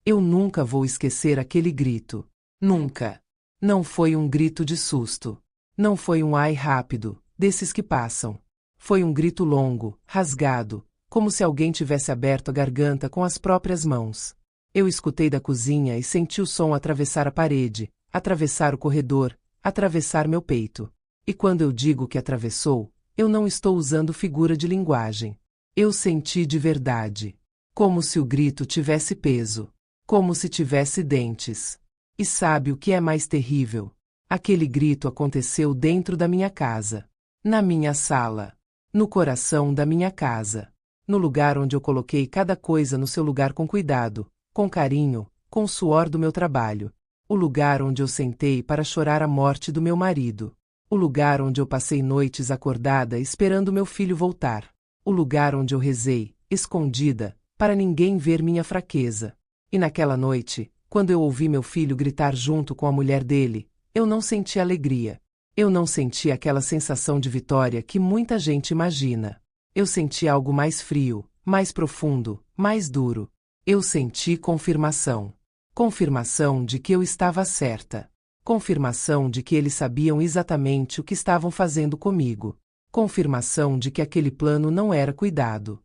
Eu nunca vou esquecer aquele grito. Nunca. Não foi um grito de susto. Não foi um ai rápido, desses que passam. Foi um grito longo, rasgado, como se alguém tivesse aberto a garganta com as próprias mãos. Eu escutei da cozinha e senti o som atravessar a parede, atravessar o corredor, atravessar meu peito. E quando eu digo que atravessou, eu não estou usando figura de linguagem. Eu senti de verdade. Como se o grito tivesse peso. Como se tivesse dentes. E sabe o que é mais terrível? Aquele grito aconteceu dentro da minha casa. Na minha sala. No coração da minha casa. No lugar onde eu coloquei cada coisa no seu lugar com cuidado, com carinho, com o suor do meu trabalho. O lugar onde eu sentei para chorar a morte do meu marido. O lugar onde eu passei noites acordada esperando meu filho voltar. O lugar onde eu rezei, escondida, para ninguém ver minha fraqueza. E naquela noite, quando eu ouvi meu filho gritar junto com a mulher dele, eu não senti alegria. Eu não senti aquela sensação de vitória que muita gente imagina. Eu senti algo mais frio, mais profundo, mais duro. Eu senti confirmação. Confirmação de que eu estava certa. Confirmação de que eles sabiam exatamente o que estavam fazendo comigo. Confirmação de que aquele plano não era cuidado.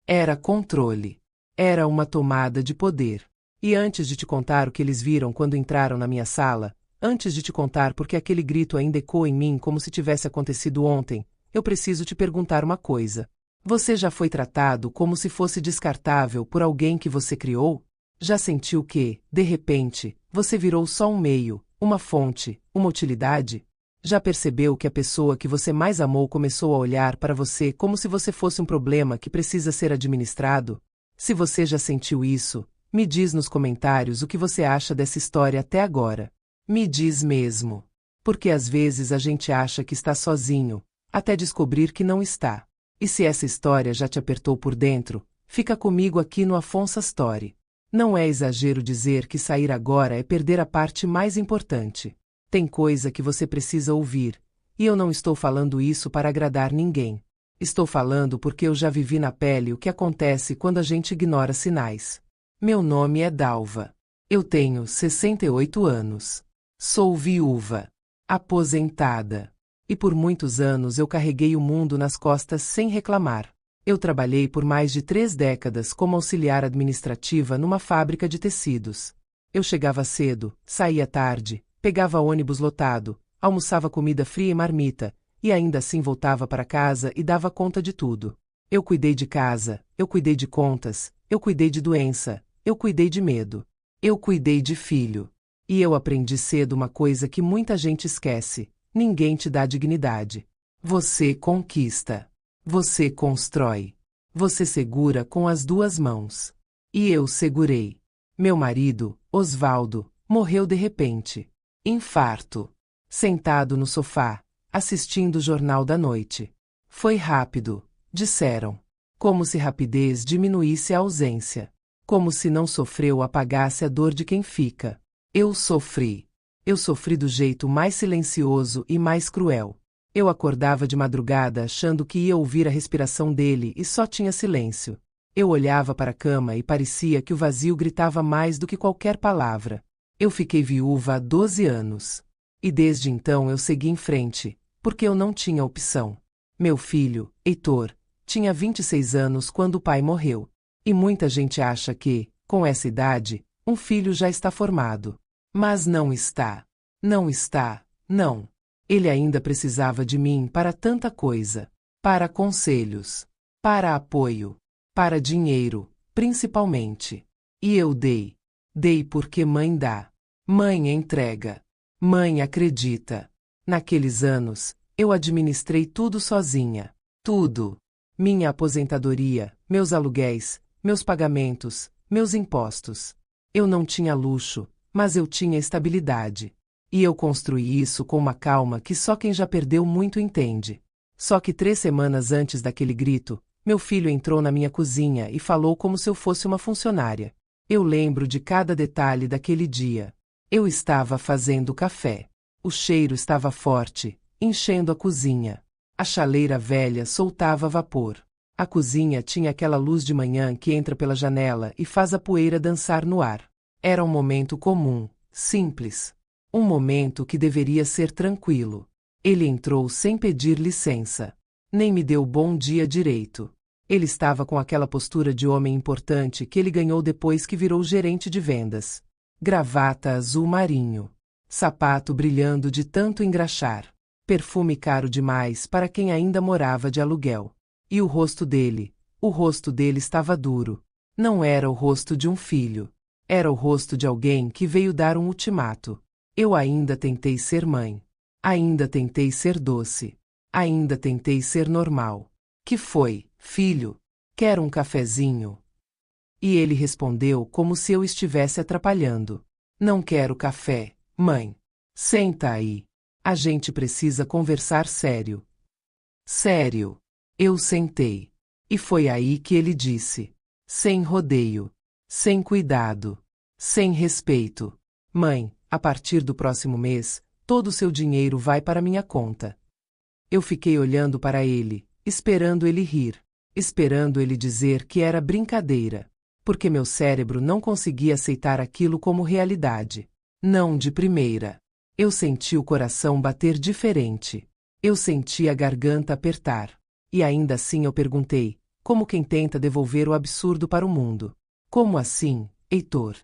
Era controle. Era uma tomada de poder. E antes de te contar o que eles viram quando entraram na minha sala, antes de te contar porque aquele grito ainda ecoa em mim como se tivesse acontecido ontem, eu preciso te perguntar uma coisa. Você já foi tratado como se fosse descartável por alguém que você criou? Já sentiu que, de repente, você virou só um meio, uma fonte, uma utilidade? Já percebeu que a pessoa que você mais amou começou a olhar para você como se você fosse um problema que precisa ser administrado? Se você já sentiu isso, me diz nos comentários o que você acha dessa história até agora. Me diz mesmo. Porque às vezes a gente acha que está sozinho, até descobrir que não está. E se essa história já te apertou por dentro, fica comigo aqui no Afonso Story. Não é exagero dizer que sair agora é perder a parte mais importante. Tem coisa que você precisa ouvir, e eu não estou falando isso para agradar ninguém. Estou falando porque eu já vivi na pele o que acontece quando a gente ignora sinais. Meu nome é Dalva. Eu tenho 68 anos. Sou viúva. Aposentada. E por muitos anos eu carreguei o mundo nas costas sem reclamar. Eu trabalhei por mais de 3 décadas como auxiliar administrativa numa fábrica de tecidos. Eu chegava cedo, saía tarde, pegava ônibus lotado, almoçava comida fria e marmita, e ainda assim voltava para casa e dava conta de tudo. Eu cuidei de casa, eu cuidei de contas, eu cuidei de doença, eu cuidei de medo. Eu cuidei de filho. E eu aprendi cedo uma coisa que muita gente esquece: ninguém te dá dignidade. Você conquista. Você constrói. Você segura com as 2 mãos. E eu segurei. Meu marido, Osvaldo, morreu de repente. Infarto. Sentado no sofá, assistindo o Jornal da Noite. Foi rápido, disseram. Como se rapidez diminuísse a ausência. Como se não sofreu apagasse a dor de quem fica. Eu sofri. Eu sofri do jeito mais silencioso e mais cruel. Eu acordava de madrugada achando que ia ouvir a respiração dele e só tinha silêncio. Eu olhava para a cama e parecia que o vazio gritava mais do que qualquer palavra. Eu fiquei viúva há 12 anos. E desde então eu segui em frente, porque eu não tinha opção. Meu filho, Heitor, tinha 26 anos quando o pai morreu. E muita gente acha que, com essa idade, um filho já está formado. Mas não está. Não está, não. Ele ainda precisava de mim para tanta coisa. Para conselhos. Para apoio. Para dinheiro, principalmente. E eu dei. Dei porque mãe dá. Mãe entrega. Mãe acredita. Naqueles anos, eu administrei tudo sozinha. Tudo. Minha aposentadoria, meus aluguéis, meus pagamentos, meus impostos. Eu não tinha luxo, mas eu tinha estabilidade. E eu construí isso com uma calma que só quem já perdeu muito entende. Só que 3 semanas antes daquele grito, meu filho entrou na minha cozinha e falou como se eu fosse uma funcionária. Eu lembro de cada detalhe daquele dia. Eu estava fazendo café. O cheiro estava forte, enchendo a cozinha. A chaleira velha soltava vapor. A cozinha tinha aquela luz de manhã que entra pela janela e faz a poeira dançar no ar. Era um momento comum, simples. Um momento que deveria ser tranquilo. Ele entrou sem pedir licença. Nem me deu bom dia direito. Ele estava com aquela postura de homem importante que ele ganhou depois que virou gerente de vendas. Gravata azul marinho. Sapato brilhando de tanto engraxar. Perfume caro demais para quem ainda morava de aluguel. E o rosto dele estava duro. Não era o rosto de um filho. Era o rosto de alguém que veio dar um ultimato. Eu ainda tentei ser mãe. Ainda tentei ser doce. Ainda tentei ser normal. Que foi, filho? Quer um cafezinho? E ele respondeu como se eu estivesse atrapalhando. Não quero café, mãe. Senta aí. A gente precisa conversar sério. Sério. Eu sentei. E foi aí que ele disse. Sem rodeio. Sem cuidado. Sem respeito. Mãe, a partir do próximo mês, todo o seu dinheiro vai para minha conta. Eu fiquei olhando para ele, esperando ele rir. Esperando ele dizer que era brincadeira. Porque meu cérebro não conseguia aceitar aquilo como realidade. Não de primeira. Eu senti o coração bater diferente. Eu senti a garganta apertar. E ainda assim eu perguntei, como quem tenta devolver o absurdo para o mundo. Como assim, Heitor?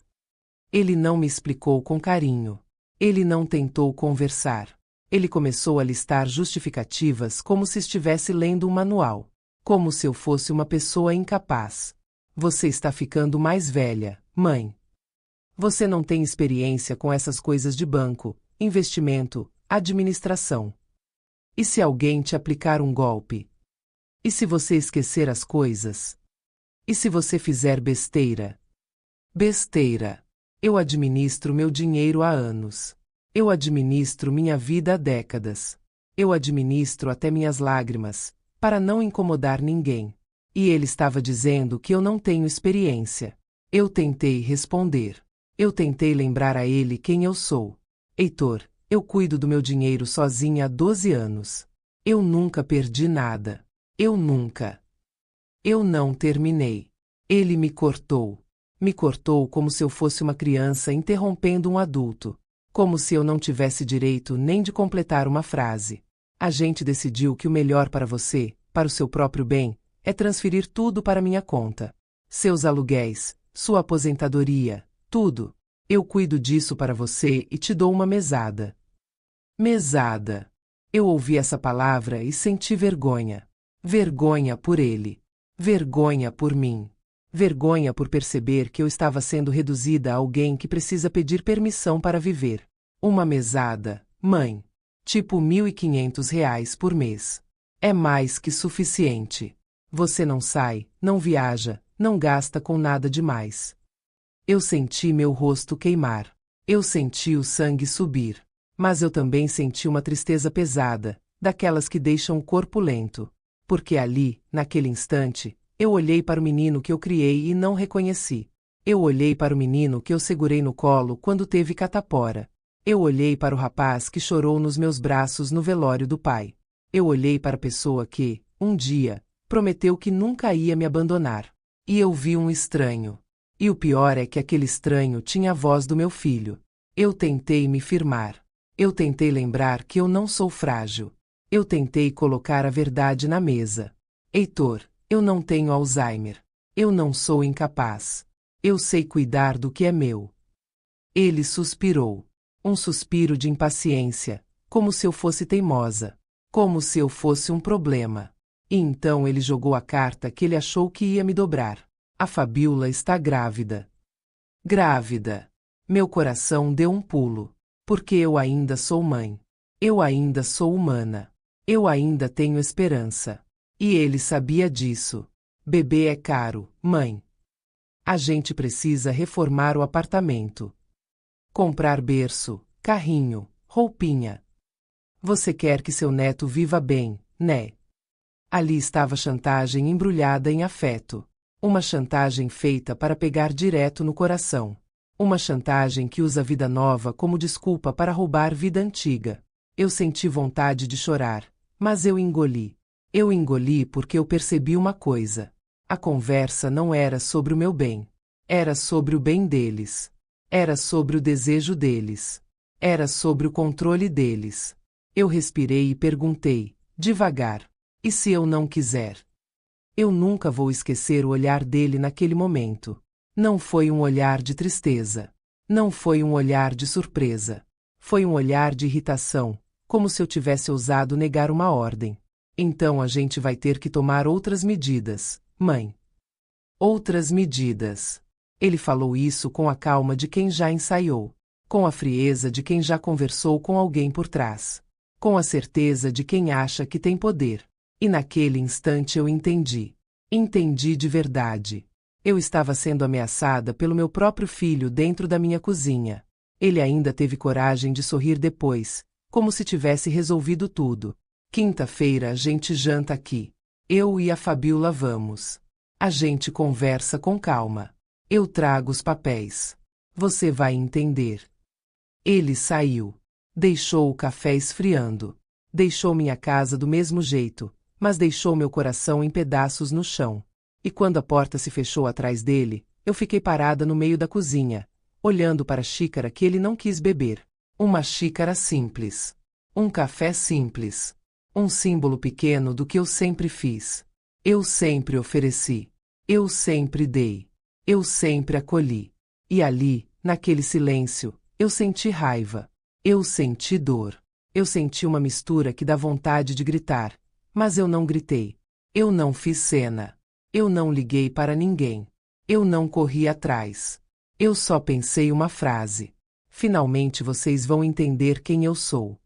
Ele não me explicou com carinho. Ele não tentou conversar. Ele começou a listar justificativas como se estivesse lendo um manual. Como se eu fosse uma pessoa incapaz. Você está ficando mais velha, mãe. Você não tem experiência com essas coisas de banco, investimento, administração. E se alguém te aplicar um golpe? E se você esquecer as coisas? E se você fizer besteira? Besteira. Eu administro meu dinheiro há anos. Eu administro minha vida há décadas. Eu administro até minhas lágrimas, para não incomodar ninguém. E ele estava dizendo que eu não tenho experiência. Eu tentei responder. Eu tentei lembrar a ele quem eu sou. Heitor, eu cuido do meu dinheiro sozinha há 12 anos. Eu nunca perdi nada. Eu nunca. Eu não terminei. Ele me cortou. Me cortou como se eu fosse uma criança interrompendo um adulto. Como se eu não tivesse direito nem de completar uma frase. A gente decidiu que o melhor para você, para o seu próprio bem, é transferir tudo para minha conta. Seus aluguéis, sua aposentadoria, tudo. Eu cuido disso para você e te dou uma mesada. Mesada. Eu ouvi essa palavra e senti vergonha. Vergonha por ele. Vergonha por mim. Vergonha por perceber que eu estava sendo reduzida a alguém que precisa pedir permissão para viver. Uma mesada, mãe. Tipo R$ 1.500 por mês. É mais que suficiente. Você não sai, não viaja, não gasta com nada demais. Eu senti meu rosto queimar. Eu senti o sangue subir. Mas eu também senti uma tristeza pesada, daquelas que deixam o corpo lento. Porque ali, naquele instante, eu olhei para o menino que eu criei e não reconheci. Eu olhei para o menino que eu segurei no colo quando teve catapora. Eu olhei para o rapaz que chorou nos meus braços no velório do pai. Eu olhei para a pessoa que, um dia, prometeu que nunca ia me abandonar. E eu vi um estranho. E o pior é que aquele estranho tinha a voz do meu filho. Eu tentei me firmar. Eu tentei lembrar que eu não sou frágil. Eu tentei colocar a verdade na mesa. Heitor, eu não tenho Alzheimer. Eu não sou incapaz. Eu sei cuidar do que é meu. Ele suspirou. Um suspiro de impaciência, como se eu fosse teimosa. Como se eu fosse um problema. E então ele jogou a carta que ele achou que ia me dobrar. A Fabiola está grávida. Grávida. Meu coração deu um pulo. Porque eu ainda sou mãe. Eu ainda sou humana. Eu ainda tenho esperança. E ele sabia disso. Bebê é caro, mãe. A gente precisa reformar o apartamento. Comprar berço, carrinho, roupinha. Você quer que seu neto viva bem, né? Ali estava chantagem embrulhada em afeto. Uma chantagem feita para pegar direto no coração. Uma chantagem que usa vida nova como desculpa para roubar vida antiga. Eu senti vontade de chorar, mas eu engoli. Eu engoli porque eu percebi uma coisa. A conversa não era sobre o meu bem. Era sobre o bem deles. Era sobre o desejo deles. Era sobre o controle deles. Eu respirei e perguntei, devagar: e se eu não quiser? Eu nunca vou esquecer o olhar dele naquele momento. Não foi um olhar de tristeza. Não foi um olhar de surpresa. Foi um olhar de irritação, como se eu tivesse ousado negar uma ordem. Então a gente vai ter que tomar outras medidas, mãe. Outras medidas. Ele falou isso com a calma de quem já ensaiou, com a frieza de quem já conversou com alguém por trás, com a certeza de quem acha que tem poder. E naquele instante eu entendi. Entendi de verdade. Eu estava sendo ameaçada pelo meu próprio filho dentro da minha cozinha. Ele ainda teve coragem de sorrir depois, como se tivesse resolvido tudo. Quinta-feira a gente janta aqui. Eu e a Fabiola vamos. A gente conversa com calma. Eu trago os papéis. Você vai entender. Ele saiu. Deixou o café esfriando. Deixou minha casa do mesmo jeito, mas deixou meu coração em pedaços no chão. E quando a porta se fechou atrás dele, eu fiquei parada no meio da cozinha, olhando para a xícara que ele não quis beber. Uma xícara simples. Um café simples. Um símbolo pequeno do que eu sempre fiz. Eu sempre ofereci. Eu sempre dei. Eu sempre acolhi. E ali, naquele silêncio, eu senti raiva. Eu senti dor. Eu senti uma mistura que dá vontade de gritar. Mas eu não gritei. Eu não fiz cena. Eu não liguei para ninguém. Eu não corri atrás. Eu só pensei uma frase. Finalmente vocês vão entender quem eu sou.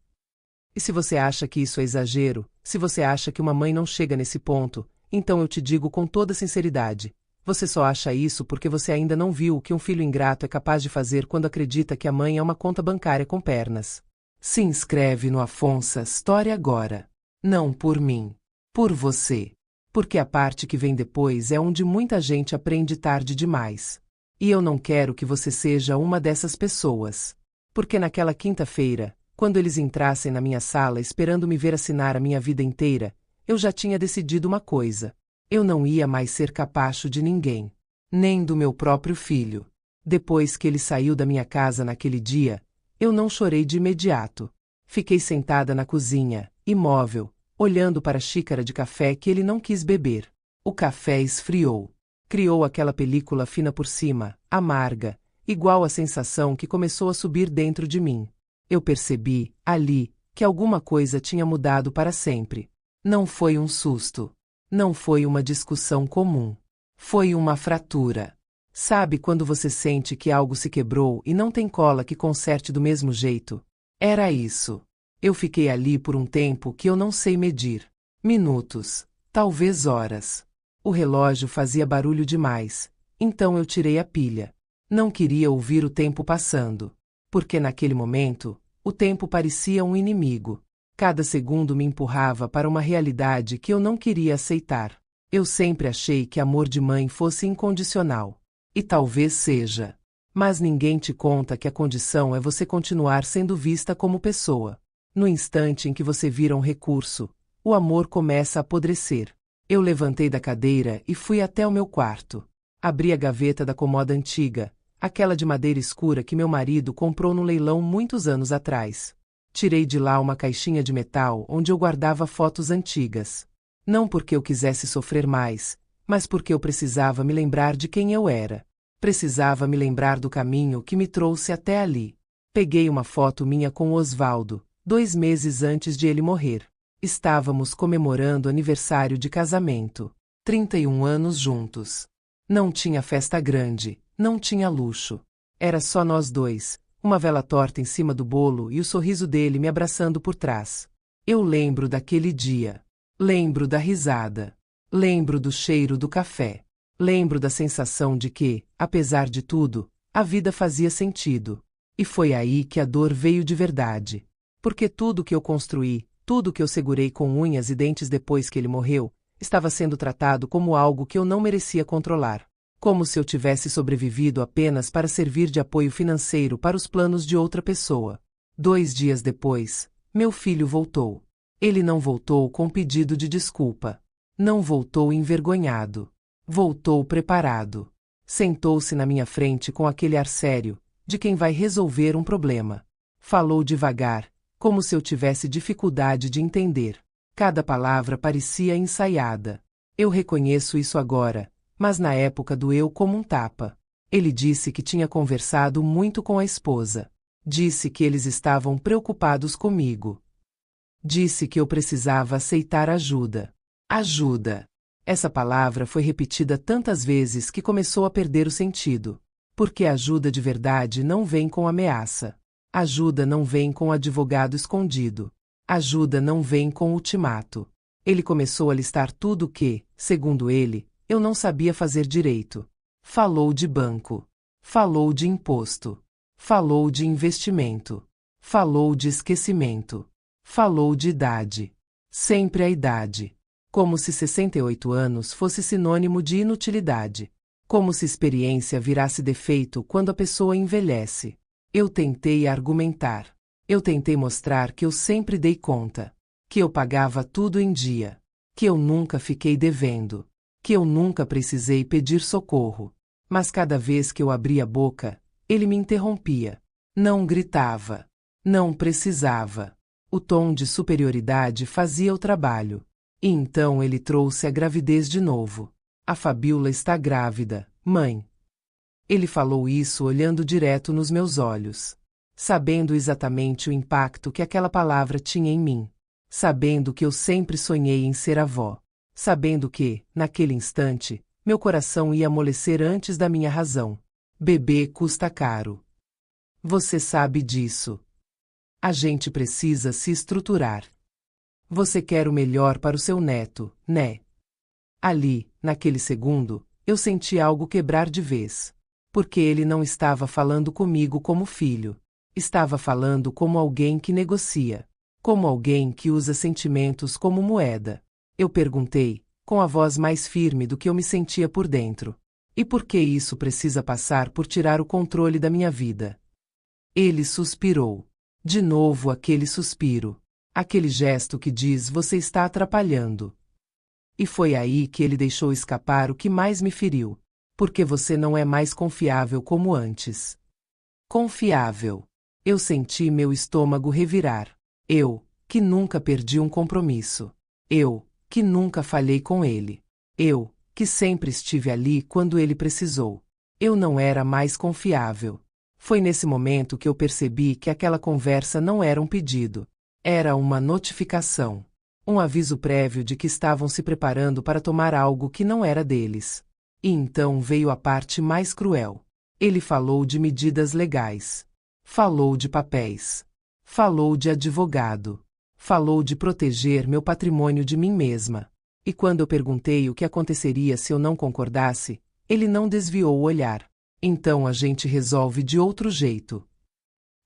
E se você acha que isso é exagero, se você acha que uma mãe não chega nesse ponto, então eu te digo com toda sinceridade. Você só acha isso porque você ainda não viu o que um filho ingrato é capaz de fazer quando acredita que a mãe é uma conta bancária com pernas. Se inscreve no Afonso Story agora. Não por mim. Por você. Porque a parte que vem depois é onde muita gente aprende tarde demais. E eu não quero que você seja uma dessas pessoas. Porque naquela quinta-feira, quando eles entrassem na minha sala esperando me ver assinar a minha vida inteira, eu já tinha decidido uma coisa. Eu não ia mais ser capacho de ninguém. Nem do meu próprio filho. Depois que ele saiu da minha casa naquele dia, eu não chorei de imediato. Fiquei sentada na cozinha, imóvel, olhando para a xícara de café que ele não quis beber. O café esfriou. Criou aquela película fina por cima, amarga, igual à sensação que começou a subir dentro de mim. Eu percebi, ali, que alguma coisa tinha mudado para sempre. Não foi um susto. Não foi uma discussão comum. Foi uma fratura. Sabe quando você sente que algo se quebrou e não tem cola que conserte do mesmo jeito? Era isso. Eu fiquei ali por um tempo que eu não sei medir. Minutos, talvez horas. O relógio fazia barulho demais, então eu tirei a pilha. Não queria ouvir o tempo passando. Porque naquele momento, o tempo parecia um inimigo. Cada segundo me empurrava para uma realidade que eu não queria aceitar. Eu sempre achei que amor de mãe fosse incondicional. E talvez seja. Mas ninguém te conta que a condição é você continuar sendo vista como pessoa. No instante em que você vira um recurso, o amor começa a apodrecer. Eu levantei da cadeira e fui até o meu quarto. Abri a gaveta da comoda antiga, aquela de madeira escura que meu marido comprou no leilão muitos anos atrás. Tirei de lá uma caixinha de metal onde eu guardava fotos antigas. Não porque eu quisesse sofrer mais, mas porque eu precisava me lembrar de quem eu era. Precisava me lembrar do caminho que me trouxe até ali. Peguei uma foto minha com Osvaldo, 2 meses antes de ele morrer. Estávamos comemorando aniversário de casamento. 31 anos juntos. Não tinha festa grande, não tinha luxo. Era só nós dois, uma vela torta em cima do bolo e o sorriso dele me abraçando por trás. Eu lembro daquele dia. Lembro da risada. Lembro do cheiro do café. Lembro da sensação de que, apesar de tudo, a vida fazia sentido. E foi aí que a dor veio de verdade. Porque tudo que eu construí, tudo que eu segurei com unhas e dentes depois que ele morreu, estava sendo tratado como algo que eu não merecia controlar. Como se eu tivesse sobrevivido apenas para servir de apoio financeiro para os planos de outra pessoa. 2 dias depois, meu filho voltou. Ele não voltou com pedido de desculpa. Não voltou envergonhado. Voltou preparado. Sentou-se na minha frente com aquele ar sério, de quem vai resolver um problema. Falou devagar, como se eu tivesse dificuldade de entender. Cada palavra parecia ensaiada. Eu reconheço isso agora, mas na época doeu como um tapa. Ele disse que tinha conversado muito com a esposa. Disse que eles estavam preocupados comigo. Disse que eu precisava aceitar ajuda. Ajuda. Essa palavra foi repetida tantas vezes que começou a perder o sentido. Porque ajuda de verdade não vem com ameaça. Ajuda não vem com advogado escondido. Ajuda não vem com ultimato. Ele começou a listar tudo o que, segundo ele, eu não sabia fazer direito. Falou de banco. Falou de imposto. Falou de investimento. Falou de esquecimento. Falou de idade. Sempre a idade. Como se 68 anos fosse sinônimo de inutilidade. Como se experiência virasse defeito quando a pessoa envelhece. Eu tentei argumentar. Eu tentei mostrar que eu sempre dei conta. Que eu pagava tudo em dia. Que eu nunca fiquei devendo. Que eu nunca precisei pedir socorro. Mas cada vez que eu abria a boca, ele me interrompia. Não gritava. Não precisava. O tom de superioridade fazia o trabalho. E então ele trouxe a gravidez de novo. A Fabiola está grávida, mãe. Ele falou isso olhando direto nos meus olhos. Sabendo exatamente o impacto que aquela palavra tinha em mim. Sabendo que eu sempre sonhei em ser avó. Sabendo que, naquele instante, meu coração ia amolecer antes da minha razão. Bebê custa caro. Você sabe disso. A gente precisa se estruturar. Você quer o melhor para o seu neto, né? Ali, naquele segundo, eu senti algo quebrar de vez. Porque ele não estava falando comigo como filho. Estava falando como alguém que negocia. Como alguém que usa sentimentos como moeda. Eu perguntei, com a voz mais firme do que eu me sentia por dentro. E por que isso precisa passar por tirar o controle da minha vida? Ele suspirou. De novo aquele suspiro. Aquele gesto que diz você está atrapalhando. E foi aí que ele deixou escapar o que mais me feriu. Porque você não é mais confiável como antes. Confiável. Eu senti meu estômago revirar. Eu, que nunca perdi um compromisso. Eu, que nunca falhei com ele. Eu, que sempre estive ali quando ele precisou. Eu não era mais confiável. Foi nesse momento que eu percebi que aquela conversa não era um pedido. Era uma notificação. Um aviso prévio de que estavam se preparando para tomar algo que não era deles. E então veio a parte mais cruel. Ele falou de medidas legais. Falou de papéis. Falou de advogado. Falou de proteger meu patrimônio de mim mesma. E quando eu perguntei o que aconteceria se eu não concordasse, ele não desviou o olhar. Então a gente resolve de outro jeito.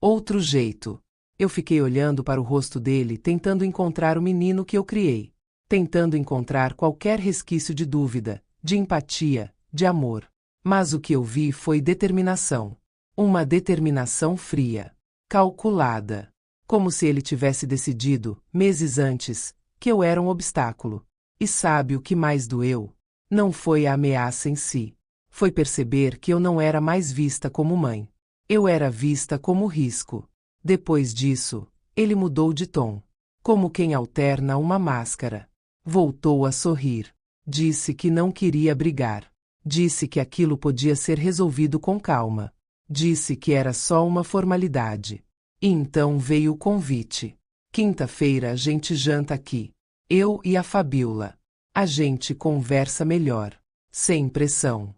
Outro jeito. Eu fiquei olhando para o rosto dele tentando encontrar o menino que eu criei. Tentando encontrar qualquer resquício de dúvida, de empatia, de amor. Mas o que eu vi foi determinação. Uma determinação fria. Calculada. Como se ele tivesse decidido, meses antes, que eu era um obstáculo. E sabe o que mais doeu? Não foi a ameaça em si. Foi perceber que eu não era mais vista como mãe. Eu era vista como risco. Depois disso, ele mudou de tom. Como quem alterna uma máscara. Voltou a sorrir. Disse que não queria brigar. Disse que aquilo podia ser resolvido com calma. Disse que era só uma formalidade. E então veio o convite. Quinta-feira a gente janta aqui. Eu e a Fabiola. A gente conversa melhor. Sem pressão.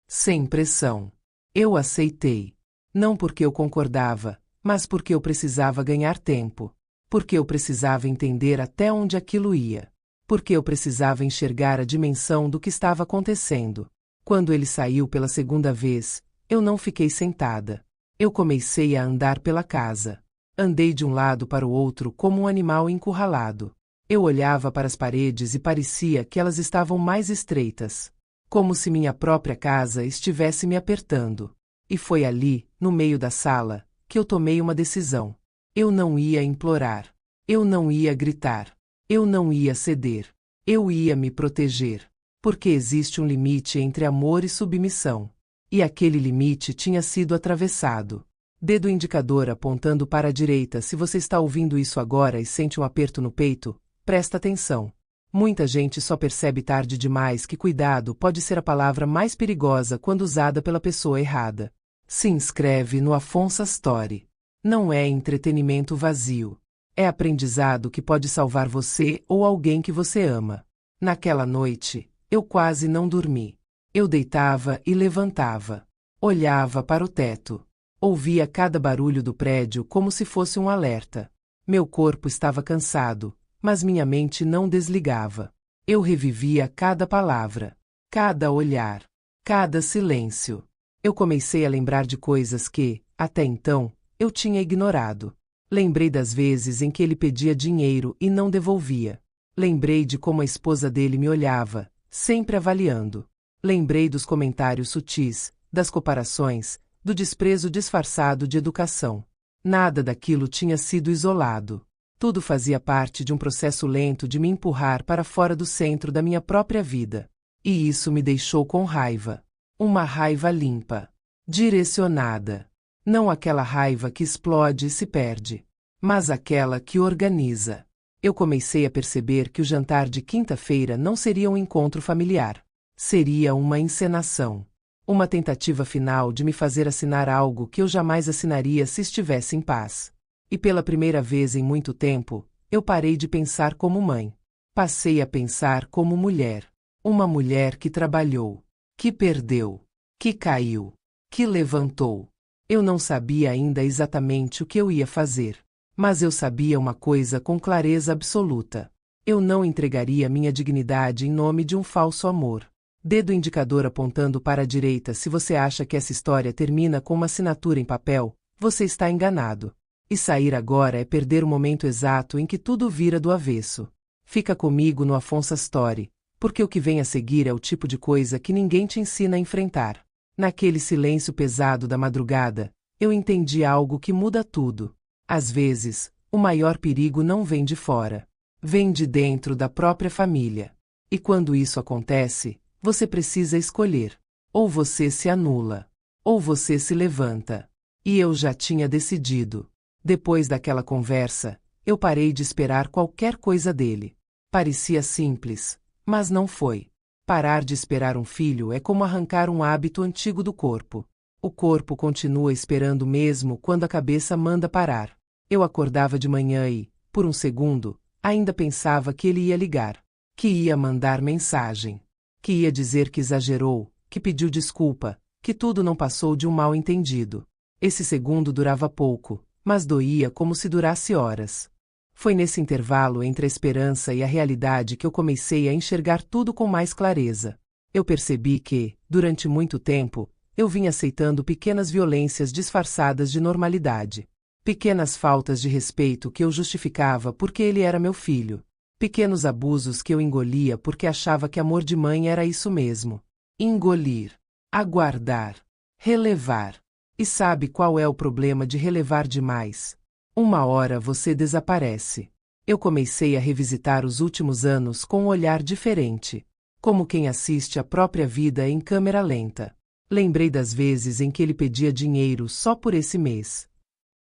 Sem pressão. Eu aceitei. Não porque eu concordava, mas porque eu precisava ganhar tempo. Porque eu precisava entender até onde aquilo ia. Porque eu precisava enxergar a dimensão do que estava acontecendo. Quando ele saiu pela segunda vez, eu não fiquei sentada. Eu comecei a andar pela casa. Andei de um lado para o outro como um animal encurralado. Eu olhava para as paredes e parecia que elas estavam mais estreitas. Como se minha própria casa estivesse me apertando. E foi ali, no meio da sala, que eu tomei uma decisão. Eu não ia implorar. Eu não ia gritar. Eu não ia ceder. Eu ia me proteger. Porque existe um limite entre amor e submissão. E aquele limite tinha sido atravessado. Dedo indicador apontando para a direita. Se você está ouvindo isso agora e sente um aperto no peito, presta atenção. Muita gente só percebe tarde demais que cuidado pode ser a palavra mais perigosa quando usada pela pessoa errada. Se inscreve no Afonso Story. Não é entretenimento vazio. É aprendizado que pode salvar você ou alguém que você ama. Naquela noite, eu quase não dormi. Eu deitava e levantava. Olhava para o teto. Ouvia cada barulho do prédio como se fosse um alerta. Meu corpo estava cansado, mas minha mente não desligava. Eu revivia cada palavra, cada olhar, cada silêncio. Eu comecei a lembrar de coisas que, até então, eu tinha ignorado. Lembrei das vezes em que ele pedia dinheiro e não devolvia. Lembrei de como a esposa dele me olhava, sempre avaliando. Lembrei dos comentários sutis, das comparações, do desprezo disfarçado de educação. Nada daquilo tinha sido isolado. Tudo fazia parte de um processo lento de me empurrar para fora do centro da minha própria vida. E isso me deixou com raiva. Uma raiva limpa, direcionada. Não aquela raiva que explode e se perde, mas aquela que organiza. Eu comecei a perceber que o jantar de quinta-feira não seria um encontro familiar. Seria uma encenação. Uma tentativa final de me fazer assinar algo que eu jamais assinaria se estivesse em paz. E pela primeira vez em muito tempo, eu parei de pensar como mãe. Passei a pensar como mulher. Uma mulher que trabalhou, que perdeu, que caiu, que levantou. Eu não sabia ainda exatamente o que eu ia fazer. Mas eu sabia uma coisa com clareza absoluta. Eu não entregaria minha dignidade em nome de um falso amor. Dedo indicador apontando para a direita. Se você acha que essa história termina com uma assinatura em papel, você está enganado. E sair agora é perder o momento exato em que tudo vira do avesso. Fica comigo no Afonso Story, porque o que vem a seguir é o tipo de coisa que ninguém te ensina a enfrentar. Naquele silêncio pesado da madrugada, eu entendi algo que muda tudo. Às vezes, o maior perigo não vem de fora. Vem de dentro da própria família. E quando isso acontece, você precisa escolher. Ou você se anula, ou você se levanta. E eu já tinha decidido. Depois daquela conversa, eu parei de esperar qualquer coisa dele. Parecia simples, mas não foi. Parar de esperar um filho é como arrancar um hábito antigo do corpo. O corpo continua esperando mesmo quando a cabeça manda parar. Eu acordava de manhã e, por um segundo, ainda pensava que ele ia ligar, que ia mandar mensagem, que ia dizer que exagerou, que pediu desculpa, que tudo não passou de um mal-entendido. Esse segundo durava pouco, mas doía como se durasse horas. Foi nesse intervalo entre a esperança e a realidade que eu comecei a enxergar tudo com mais clareza. Eu percebi que, durante muito tempo, eu vinha aceitando pequenas violências disfarçadas de normalidade. Pequenas faltas de respeito que eu justificava porque ele era meu filho. Pequenos abusos que eu engolia porque achava que amor de mãe era isso mesmo. Engolir. Aguardar. Relevar. E sabe qual é o problema de relevar demais? Uma hora você desaparece. Eu comecei a revisitar os últimos anos com um olhar diferente. Como quem assiste a própria vida em câmera lenta. Lembrei das vezes em que ele pedia dinheiro só por esse mês.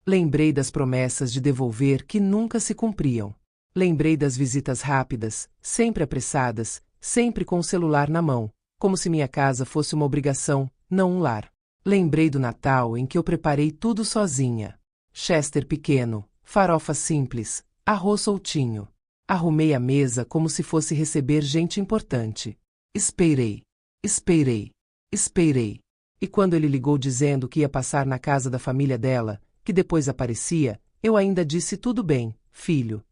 Lembrei das promessas de devolver que nunca se cumpriam. Lembrei das visitas rápidas, sempre apressadas, sempre com o celular na mão, como se minha casa fosse uma obrigação, não um lar. Lembrei do Natal em que eu preparei tudo sozinha. Chester pequeno, farofa simples, arroz soltinho. Arrumei a mesa como se fosse receber gente importante. Esperei. Esperei. Esperei. E quando ele ligou dizendo que ia passar na casa da família dela, que depois aparecia, eu ainda disse tudo bem, filho.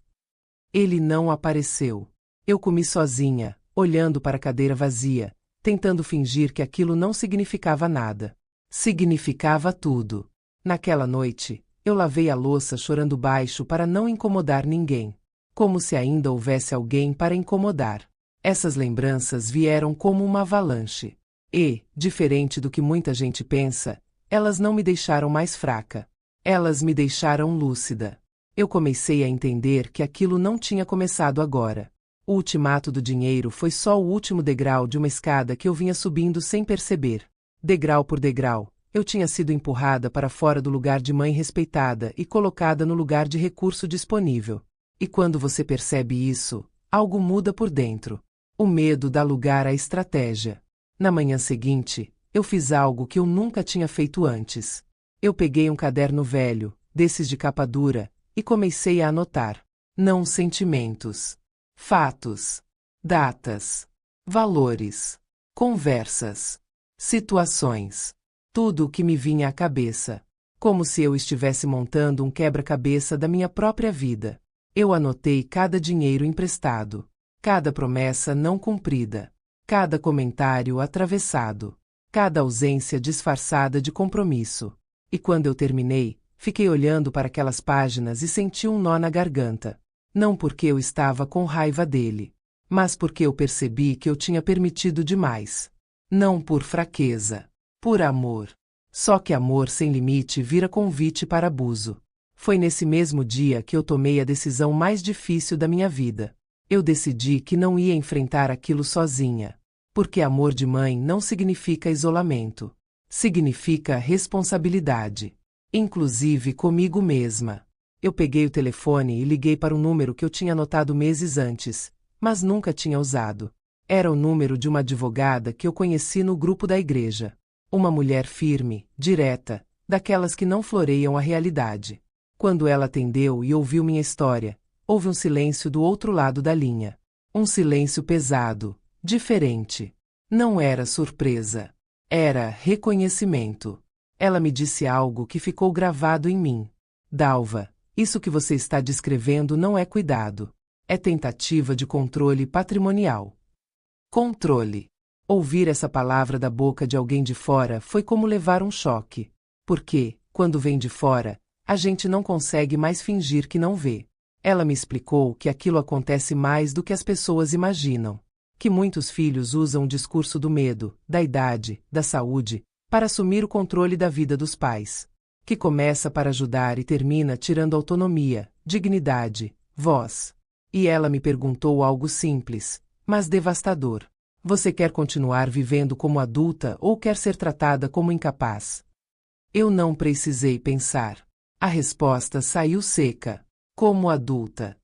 Ele não apareceu. Eu comi sozinha, olhando para a cadeira vazia, tentando fingir que aquilo não significava nada. Significava tudo. Naquela noite, eu lavei a louça chorando baixo para não incomodar ninguém. Como se ainda houvesse alguém para incomodar. Essas lembranças vieram como uma avalanche. E, diferente do que muita gente pensa, elas não me deixaram mais fraca. Elas me deixaram lúcida. Eu comecei a entender que aquilo não tinha começado agora. O ultimato do dinheiro foi só o último degrau de uma escada que eu vinha subindo sem perceber. Degrau por degrau, eu tinha sido empurrada para fora do lugar de mãe respeitada e colocada no lugar de recurso disponível. E quando você percebe isso, algo muda por dentro. O medo dá lugar à estratégia. Na manhã seguinte, eu fiz algo que eu nunca tinha feito antes. Eu peguei um caderno velho, desses de capa dura, e comecei a anotar. Não sentimentos. Fatos. Datas. Valores. Conversas. Situações. Tudo o que me vinha à cabeça. Como se eu estivesse montando um quebra-cabeça da minha própria vida. Eu anotei cada dinheiro emprestado. Cada promessa não cumprida. Cada comentário atravessado. Cada ausência disfarçada de compromisso. E quando eu terminei, fiquei olhando para aquelas páginas e senti um nó na garganta. Não porque eu estava com raiva dele, mas porque eu percebi que eu tinha permitido demais. Não por fraqueza, por amor. Só que amor sem limite vira convite para abuso. Foi nesse mesmo dia que eu tomei a decisão mais difícil da minha vida. Eu decidi que não ia enfrentar aquilo sozinha. Porque amor de mãe não significa isolamento. Significa responsabilidade. Inclusive comigo mesma. Eu peguei o telefone e liguei para um número que eu tinha anotado meses antes, mas nunca tinha usado. Era o número de uma advogada que eu conheci no grupo da igreja. Uma mulher firme, direta, daquelas que não floreiam a realidade. Quando ela atendeu e ouviu minha história, houve um silêncio do outro lado da linha. Um silêncio pesado, diferente. Não era surpresa. Era reconhecimento. Ela me disse algo que ficou gravado em mim. Dalva, isso que você está descrevendo não é cuidado. É tentativa de controle patrimonial. Controle. Ouvir essa palavra da boca de alguém de fora foi como levar um choque. Porque, quando vem de fora, a gente não consegue mais fingir que não vê. Ela me explicou que aquilo acontece mais do que as pessoas imaginam. Que muitos filhos usam o discurso do medo, da idade, da saúde, para assumir o controle da vida dos pais. Que começa para ajudar e termina tirando autonomia, dignidade, voz. E ela me perguntou algo simples, mas devastador. Você quer continuar vivendo como adulta ou quer ser tratada como incapaz? Eu não precisei pensar. A resposta saiu seca. Como adulta.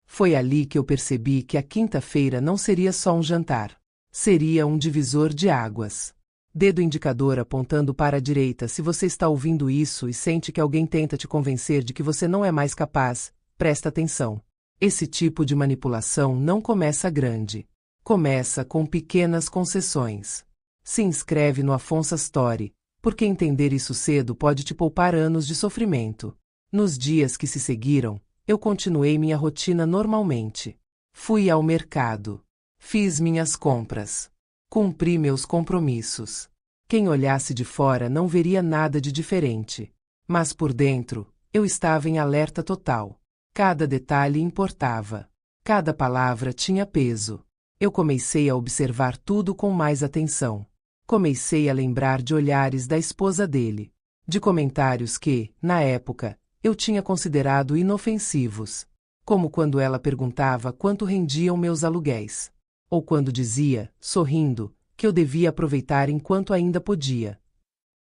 Foi ali que eu percebi que a quinta-feira não seria só um jantar. Seria um divisor de águas. Dedo indicador apontando para a direita se você está ouvindo isso e sente que alguém tenta te convencer de que você não é mais capaz, presta atenção. Esse tipo de manipulação não começa grande. Começa com pequenas concessões. Se inscreve no Afonso Story, porque entender isso cedo pode te poupar anos de sofrimento. Nos dias que se seguiram, eu continuei minha rotina normalmente. Fui ao mercado. Fiz minhas compras. Cumpri meus compromissos. Quem olhasse de fora não veria nada de diferente. Mas por dentro, eu estava em alerta total. Cada detalhe importava. Cada palavra tinha peso. Eu comecei a observar tudo com mais atenção. Comecei a lembrar de olhares da esposa dele. De comentários que, na época, eu tinha considerado inofensivos. Como quando ela perguntava quanto rendiam meus aluguéis. Ou quando dizia, sorrindo, que eu devia aproveitar enquanto ainda podia.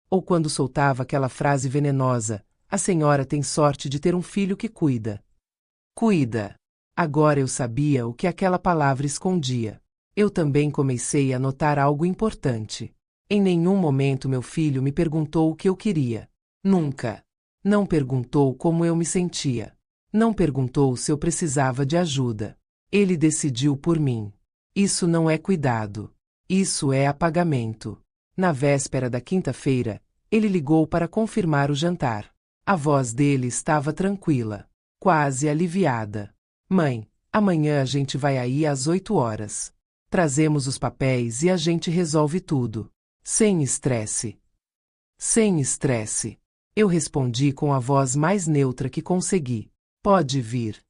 Ou quando soltava aquela frase venenosa, a senhora tem sorte de ter um filho que cuida. Cuida. Agora eu sabia o que aquela palavra escondia. Eu também comecei a notar algo importante. Em nenhum momento meu filho me perguntou o que eu queria. Nunca. Não perguntou como eu me sentia. Não perguntou se eu precisava de ajuda. Ele decidiu por mim. Isso não é cuidado. Isso é apagamento. Na véspera da quinta-feira, ele ligou para confirmar o jantar. A voz dele estava tranquila, quase aliviada. Mãe, amanhã a gente vai aí às 8 horas. Trazemos os papéis e a gente resolve tudo. Sem estresse. Sem estresse. Eu respondi com a voz mais neutra que consegui. Pode vir.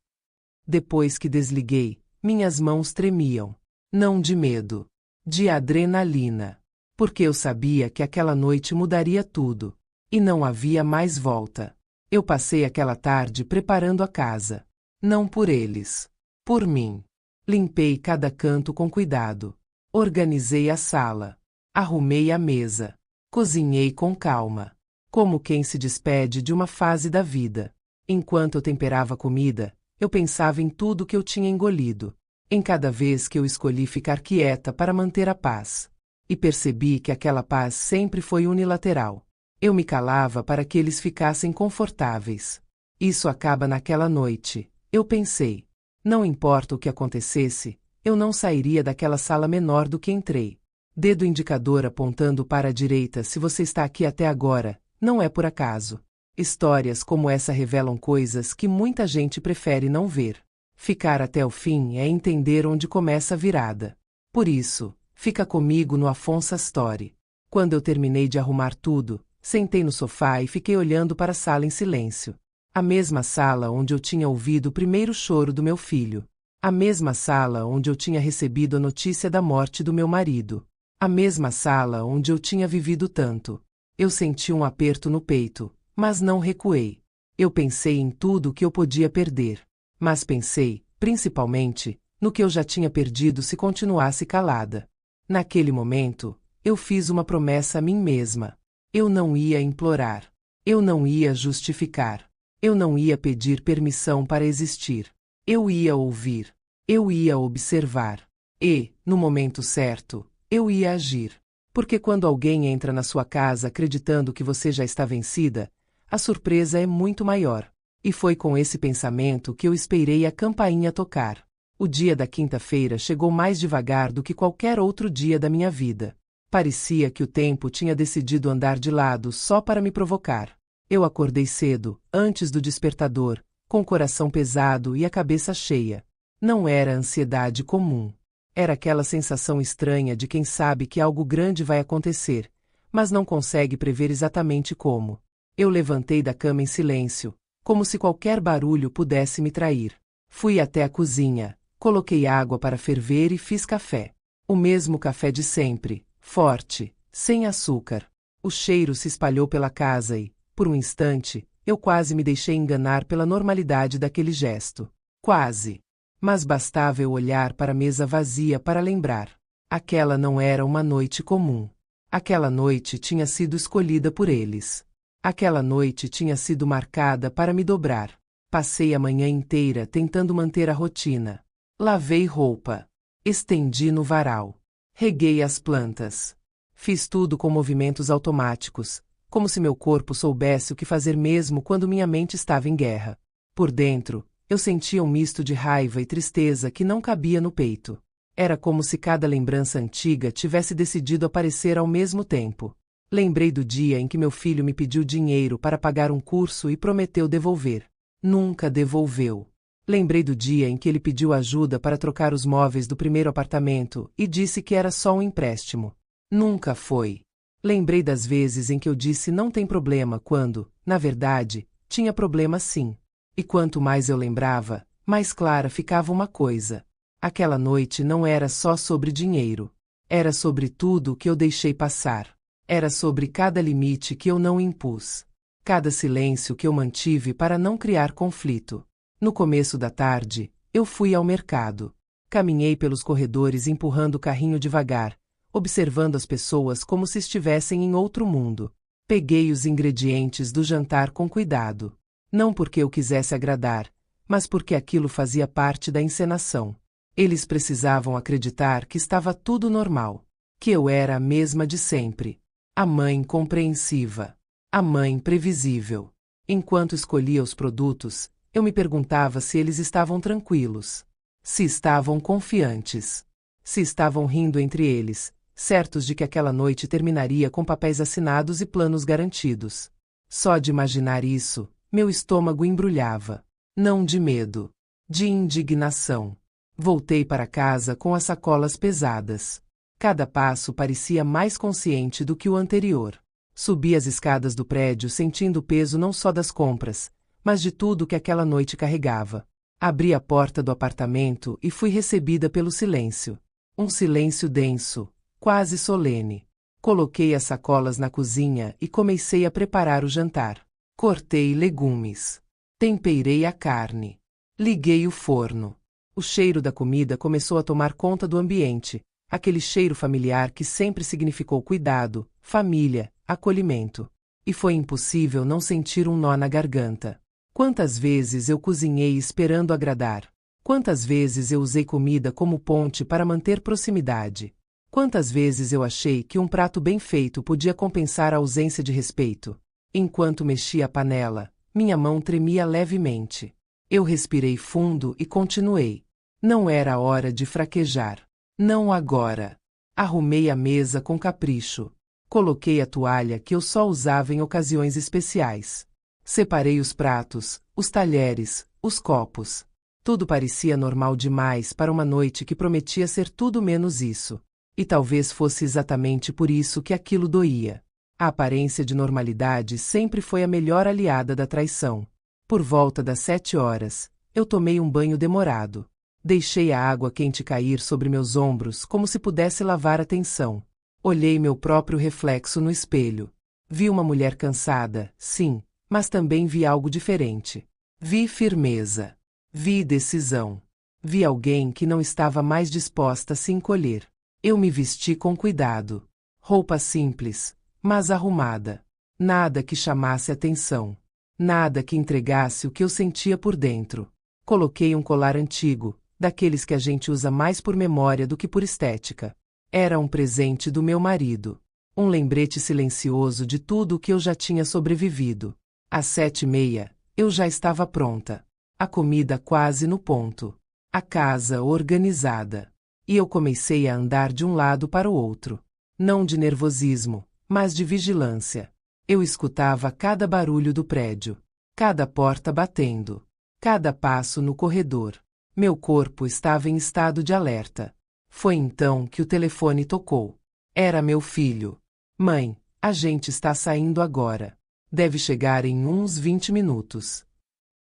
Depois que desliguei, minhas mãos tremiam. Não de medo. De adrenalina. Porque eu sabia que aquela noite mudaria tudo. E não havia mais volta. Eu passei aquela tarde preparando a casa. Não por eles. Por mim. Limpei cada canto com cuidado. Organizei a sala. Arrumei a mesa. Cozinhei com calma. Como quem se despede de uma fase da vida. Enquanto eu temperava a comida, eu pensava em tudo que eu tinha engolido. Em cada vez que eu escolhi ficar quieta para manter a paz. E percebi que aquela paz sempre foi unilateral. Eu me calava para que eles ficassem confortáveis. Isso acaba naquela noite, eu pensei. Não importa o que acontecesse, eu não sairia daquela sala menor do que entrei. Dedo indicador apontando para a direita. Se você está aqui até agora, não é por acaso. Histórias como essa revelam coisas que muita gente prefere não ver. Ficar até o fim é entender onde começa a virada. Por isso, fica comigo no Afonso Story. Quando eu terminei de arrumar tudo, sentei no sofá e fiquei olhando para a sala em silêncio. A mesma sala onde eu tinha ouvido o primeiro choro do meu filho. A mesma sala onde eu tinha recebido a notícia da morte do meu marido. A mesma sala onde eu tinha vivido tanto. Eu senti um aperto no peito, mas não recuei. Eu pensei em tudo que eu podia perder. Mas pensei, principalmente, no que eu já tinha perdido se continuasse calada. Naquele momento, eu fiz uma promessa a mim mesma. Eu não ia implorar. Eu não ia justificar. Eu não ia pedir permissão para existir. Eu ia ouvir. Eu ia observar. E, no momento certo, eu ia agir. Porque quando alguém entra na sua casa acreditando que você já está vencida, a surpresa é muito maior. E foi com esse pensamento que eu esperei a campainha tocar. O dia da quinta-feira chegou mais devagar do que qualquer outro dia da minha vida. Parecia que o tempo tinha decidido andar de lado só para me provocar. Eu acordei cedo, antes do despertador, com o coração pesado e a cabeça cheia. Não era ansiedade comum. Era aquela sensação estranha de quem sabe que algo grande vai acontecer, mas não consegue prever exatamente como. Eu levantei da cama em silêncio, como se qualquer barulho pudesse me trair. Fui até a cozinha, coloquei água para ferver e fiz café. O mesmo café de sempre, forte, sem açúcar. O cheiro se espalhou pela casa e, por um instante, eu quase me deixei enganar pela normalidade daquele gesto. Quase. Mas bastava eu olhar para a mesa vazia para lembrar. Aquela não era uma noite comum. Aquela noite tinha sido escolhida por eles. Aquela noite tinha sido marcada para me dobrar. Passei a manhã inteira tentando manter a rotina. Lavei roupa. Estendi no varal. Reguei as plantas. Fiz tudo com movimentos automáticos, como se meu corpo soubesse o que fazer mesmo quando minha mente estava em guerra. Por dentro, eu sentia um misto de raiva e tristeza que não cabia no peito. Era como se cada lembrança antiga tivesse decidido aparecer ao mesmo tempo. Lembrei do dia em que meu filho me pediu dinheiro para pagar um curso e prometeu devolver. Nunca devolveu. Lembrei do dia em que ele pediu ajuda para trocar os móveis do primeiro apartamento e disse que era só um empréstimo. Nunca foi. Lembrei das vezes em que eu disse não tem problema quando, na verdade, tinha problema sim. E quanto mais eu lembrava, mais clara ficava uma coisa. Aquela noite não era só sobre dinheiro. Era sobre tudo o que eu deixei passar. Era sobre cada limite que eu não impus. Cada silêncio que eu mantive para não criar conflito. No começo da tarde, eu fui ao mercado. Caminhei pelos corredores empurrando o carrinho devagar, observando as pessoas como se estivessem em outro mundo. Peguei os ingredientes do jantar com cuidado. Não porque eu quisesse agradar, mas porque aquilo fazia parte da encenação. Eles precisavam acreditar que estava tudo normal. Que eu era a mesma de sempre. A mãe compreensiva. A mãe previsível. Enquanto escolhia os produtos, eu me perguntava se eles estavam tranquilos. Se estavam confiantes. Se estavam rindo entre eles, certos de que aquela noite terminaria com papéis assinados e planos garantidos. Só de imaginar isso, meu estômago embrulhava. Não de medo. De indignação. Voltei para casa com as sacolas pesadas. Cada passo parecia mais consciente do que o anterior. Subi as escadas do prédio sentindo o peso não só das compras, mas de tudo que aquela noite carregava. Abri a porta do apartamento e fui recebida pelo silêncio. Um silêncio denso, quase solene. Coloquei as sacolas na cozinha e comecei a preparar o jantar. Cortei legumes. Temperei a carne. Liguei o forno. O cheiro da comida começou a tomar conta do ambiente, aquele cheiro familiar que sempre significou cuidado, família, acolhimento. E foi impossível não sentir um nó na garganta. Quantas vezes eu cozinhei esperando agradar? Quantas vezes eu usei comida como ponte para manter proximidade? Quantas vezes eu achei que um prato bem feito podia compensar a ausência de respeito? Enquanto mexia a panela, minha mão tremia levemente. Eu respirei fundo e continuei. Não era hora de fraquejar. Não agora. Arrumei a mesa com capricho. Coloquei a toalha que eu só usava em ocasiões especiais. Separei os pratos, os talheres, os copos. Tudo parecia normal demais para uma noite que prometia ser tudo menos isso. E talvez fosse exatamente por isso que aquilo doía. A aparência de normalidade sempre foi a melhor aliada da traição. Por volta das 7 horas, eu tomei um banho demorado. Deixei a água quente cair sobre meus ombros como se pudesse lavar a tensão. Olhei meu próprio reflexo no espelho. Vi uma mulher cansada, sim, mas também vi algo diferente. Vi firmeza. Vi decisão. Vi alguém que não estava mais disposta a se encolher. Eu me vesti com cuidado. Roupa simples, mas arrumada. Nada que chamasse atenção. Nada que entregasse o que eu sentia por dentro. Coloquei um colar antigo, daqueles que a gente usa mais por memória do que por estética. Era um presente do meu marido. Um lembrete silencioso de tudo o que eu já tinha sobrevivido. Às 7h30, eu já estava pronta. A comida quase no ponto. A casa organizada. E eu comecei a andar de um lado para o outro. Não de nervosismo, mas de vigilância. Eu escutava cada barulho do prédio. Cada porta batendo. Cada passo no corredor. Meu corpo estava em estado de alerta. Foi então que o telefone tocou. Era meu filho. Mãe, a gente está saindo agora. Deve chegar em uns 20 minutos.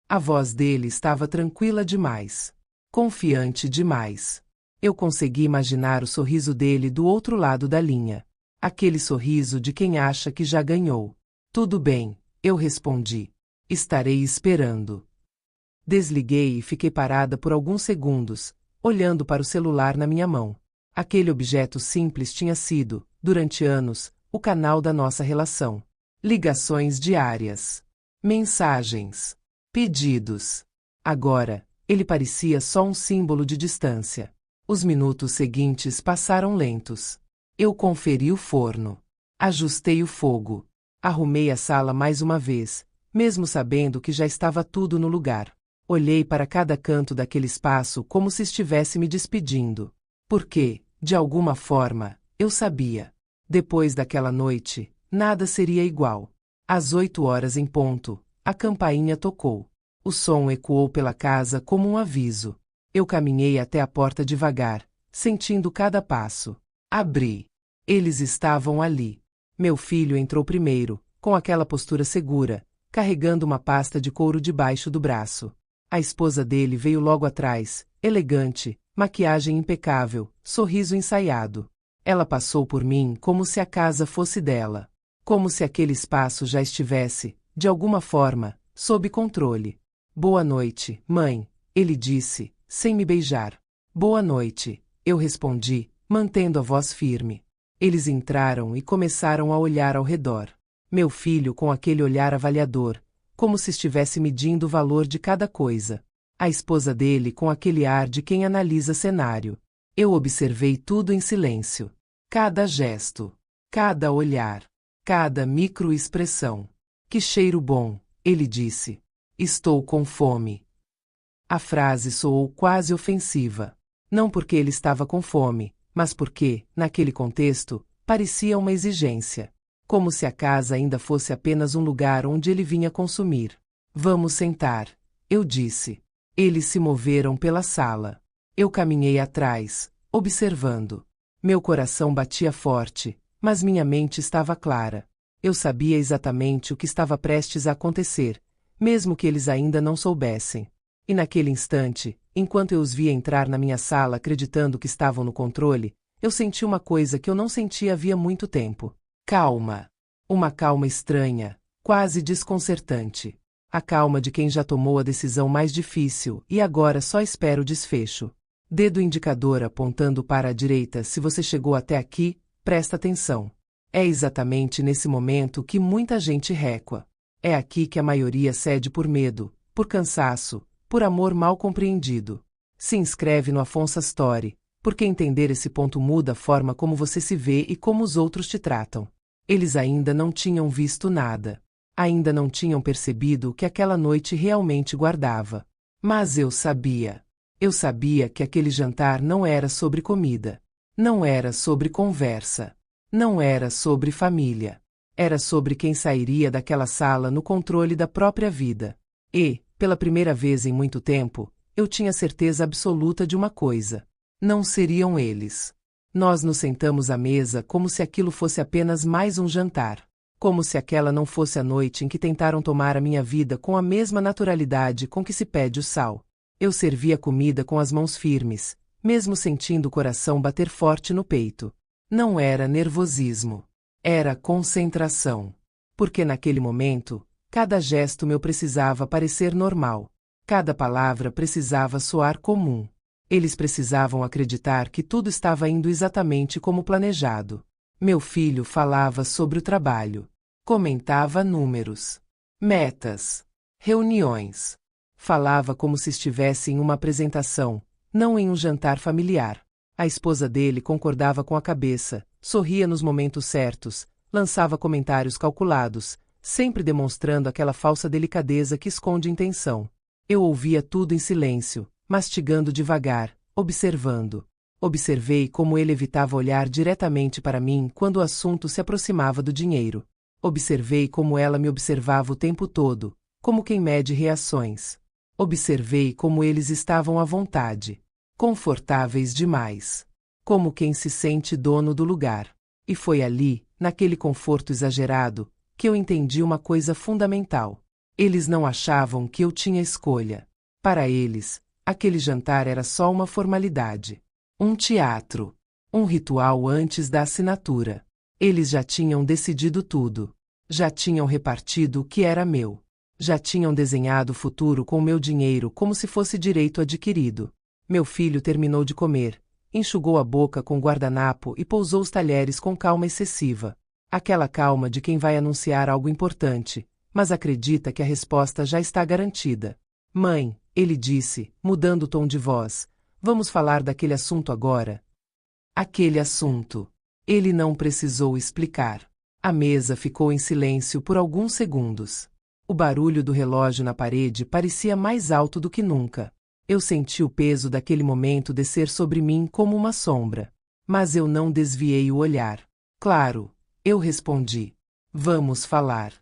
A voz dele estava tranquila demais. Confiante demais. Eu consegui imaginar o sorriso dele do outro lado da linha. Aquele sorriso de quem acha que já ganhou. Tudo bem, eu respondi. Estarei esperando. Desliguei e fiquei parada por alguns segundos, olhando para o celular na minha mão. Aquele objeto simples tinha sido, durante anos, o canal da nossa relação. Ligações diárias. Mensagens. Pedidos. Agora, ele parecia só um símbolo de distância. Os minutos seguintes passaram lentos. Eu conferi o forno. Ajustei o fogo. Arrumei a sala mais uma vez, mesmo sabendo que já estava tudo no lugar. Olhei para cada canto daquele espaço como se estivesse me despedindo. Porque, de alguma forma, eu sabia. Depois daquela noite, nada seria igual. Às 8 horas em ponto, a campainha tocou. O som ecoou pela casa como um aviso. Eu caminhei até a porta devagar, sentindo cada passo. Abri. Eles estavam ali. Meu filho entrou primeiro, com aquela postura segura, carregando uma pasta de couro debaixo do braço. A esposa dele veio logo atrás, elegante, maquiagem impecável, sorriso ensaiado. Ela passou por mim como se a casa fosse dela. Como se aquele espaço já estivesse, de alguma forma, sob controle. Boa noite, mãe, ele disse, sem me beijar. Boa noite, eu respondi, mantendo a voz firme. Eles entraram e começaram a olhar ao redor. Meu filho com aquele olhar avaliador, como se estivesse medindo o valor de cada coisa. A esposa dele com aquele ar de quem analisa cenário. Eu observei tudo em silêncio. Cada gesto, cada olhar, cada microexpressão. Que cheiro bom, ele disse. Estou com fome. A frase soou quase ofensiva. Não porque ele estava com fome, mas porque, naquele contexto, parecia uma exigência. Como se a casa ainda fosse apenas um lugar onde ele vinha consumir. Vamos sentar, eu disse. Eles se moveram pela sala. Eu caminhei atrás, observando. Meu coração batia forte, mas minha mente estava clara. Eu sabia exatamente o que estava prestes a acontecer, mesmo que eles ainda não soubessem. E naquele instante, enquanto eu os via entrar na minha sala acreditando que estavam no controle, eu senti uma coisa que eu não sentia havia muito tempo. Calma. Uma calma estranha, quase desconcertante. A calma de quem já tomou a decisão mais difícil e agora só espera o desfecho. Dedo indicador apontando para a direita. Se você chegou até aqui, presta atenção. É exatamente nesse momento que muita gente recua. É aqui que a maioria cede por medo, por cansaço, por amor mal compreendido. Se inscreve no Afonso Story, porque entender esse ponto muda a forma como você se vê e como os outros te tratam. Eles ainda não tinham visto nada. Ainda não tinham percebido o que aquela noite realmente guardava. Mas eu sabia. Eu sabia que aquele jantar não era sobre comida. Não era sobre conversa. Não era sobre família. Era sobre quem sairia daquela sala no controle da própria vida. E, pela primeira vez em muito tempo, eu tinha certeza absoluta de uma coisa. Não seriam eles. Nós nos sentamos à mesa como se aquilo fosse apenas mais um jantar. Como se aquela não fosse a noite em que tentaram tomar a minha vida com a mesma naturalidade com que se pede o sal. Eu servia comida com as mãos firmes, mesmo sentindo o coração bater forte no peito. Não era nervosismo. Era concentração. Porque naquele momento, cada gesto meu precisava parecer normal. Cada palavra precisava soar comum. Eles precisavam acreditar que tudo estava indo exatamente como planejado. Meu filho falava sobre o trabalho. Comentava números, metas, reuniões. Falava como se estivesse em uma apresentação, não em um jantar familiar. A esposa dele concordava com a cabeça, sorria nos momentos certos, lançava comentários calculados, sempre demonstrando aquela falsa delicadeza que esconde intenção. Eu ouvia tudo em silêncio, mastigando devagar, observando. Observei como ele evitava olhar diretamente para mim quando o assunto se aproximava do dinheiro. Observei como ela me observava o tempo todo, como quem mede reações. Observei como eles estavam à vontade, confortáveis demais, como quem se sente dono do lugar. E foi ali, naquele conforto exagerado, que eu entendi uma coisa fundamental. Eles não achavam que eu tinha escolha. Para eles, aquele jantar era só uma formalidade. Um teatro. Um ritual antes da assinatura. Eles já tinham decidido tudo. Já tinham repartido o que era meu. Já tinham desenhado o futuro com meu dinheiro como se fosse direito adquirido. Meu filho terminou de comer, enxugou a boca com o guardanapo e pousou os talheres com calma excessiva. Aquela calma de quem vai anunciar algo importante, mas acredita que a resposta já está garantida. Mãe, ele disse, mudando o tom de voz, vamos falar daquele assunto agora? Aquele assunto. Ele não precisou explicar. A mesa ficou em silêncio por alguns segundos. O barulho do relógio na parede parecia mais alto do que nunca. Eu senti o peso daquele momento descer sobre mim como uma sombra. Mas eu não desviei o olhar. Claro, eu respondi. Vamos falar.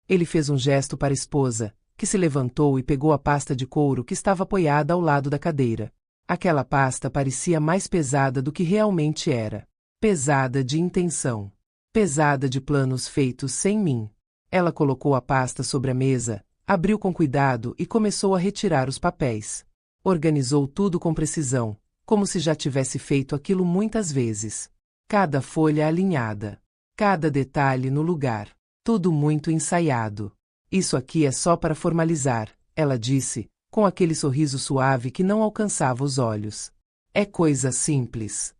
Ele fez um gesto para a esposa, que se levantou e pegou a pasta de couro que estava apoiada ao lado da cadeira. Aquela pasta parecia mais pesada do que realmente era. Pesada de intenção. Pesada de planos feitos sem mim. Ela colocou a pasta sobre a mesa, abriu com cuidado e começou a retirar os papéis. Organizou tudo com precisão, como se já tivesse feito aquilo muitas vezes. Cada folha alinhada. Cada detalhe no lugar. Tudo muito ensaiado. Isso aqui é só para formalizar, ela disse, com aquele sorriso suave que não alcançava os olhos. É coisa simples.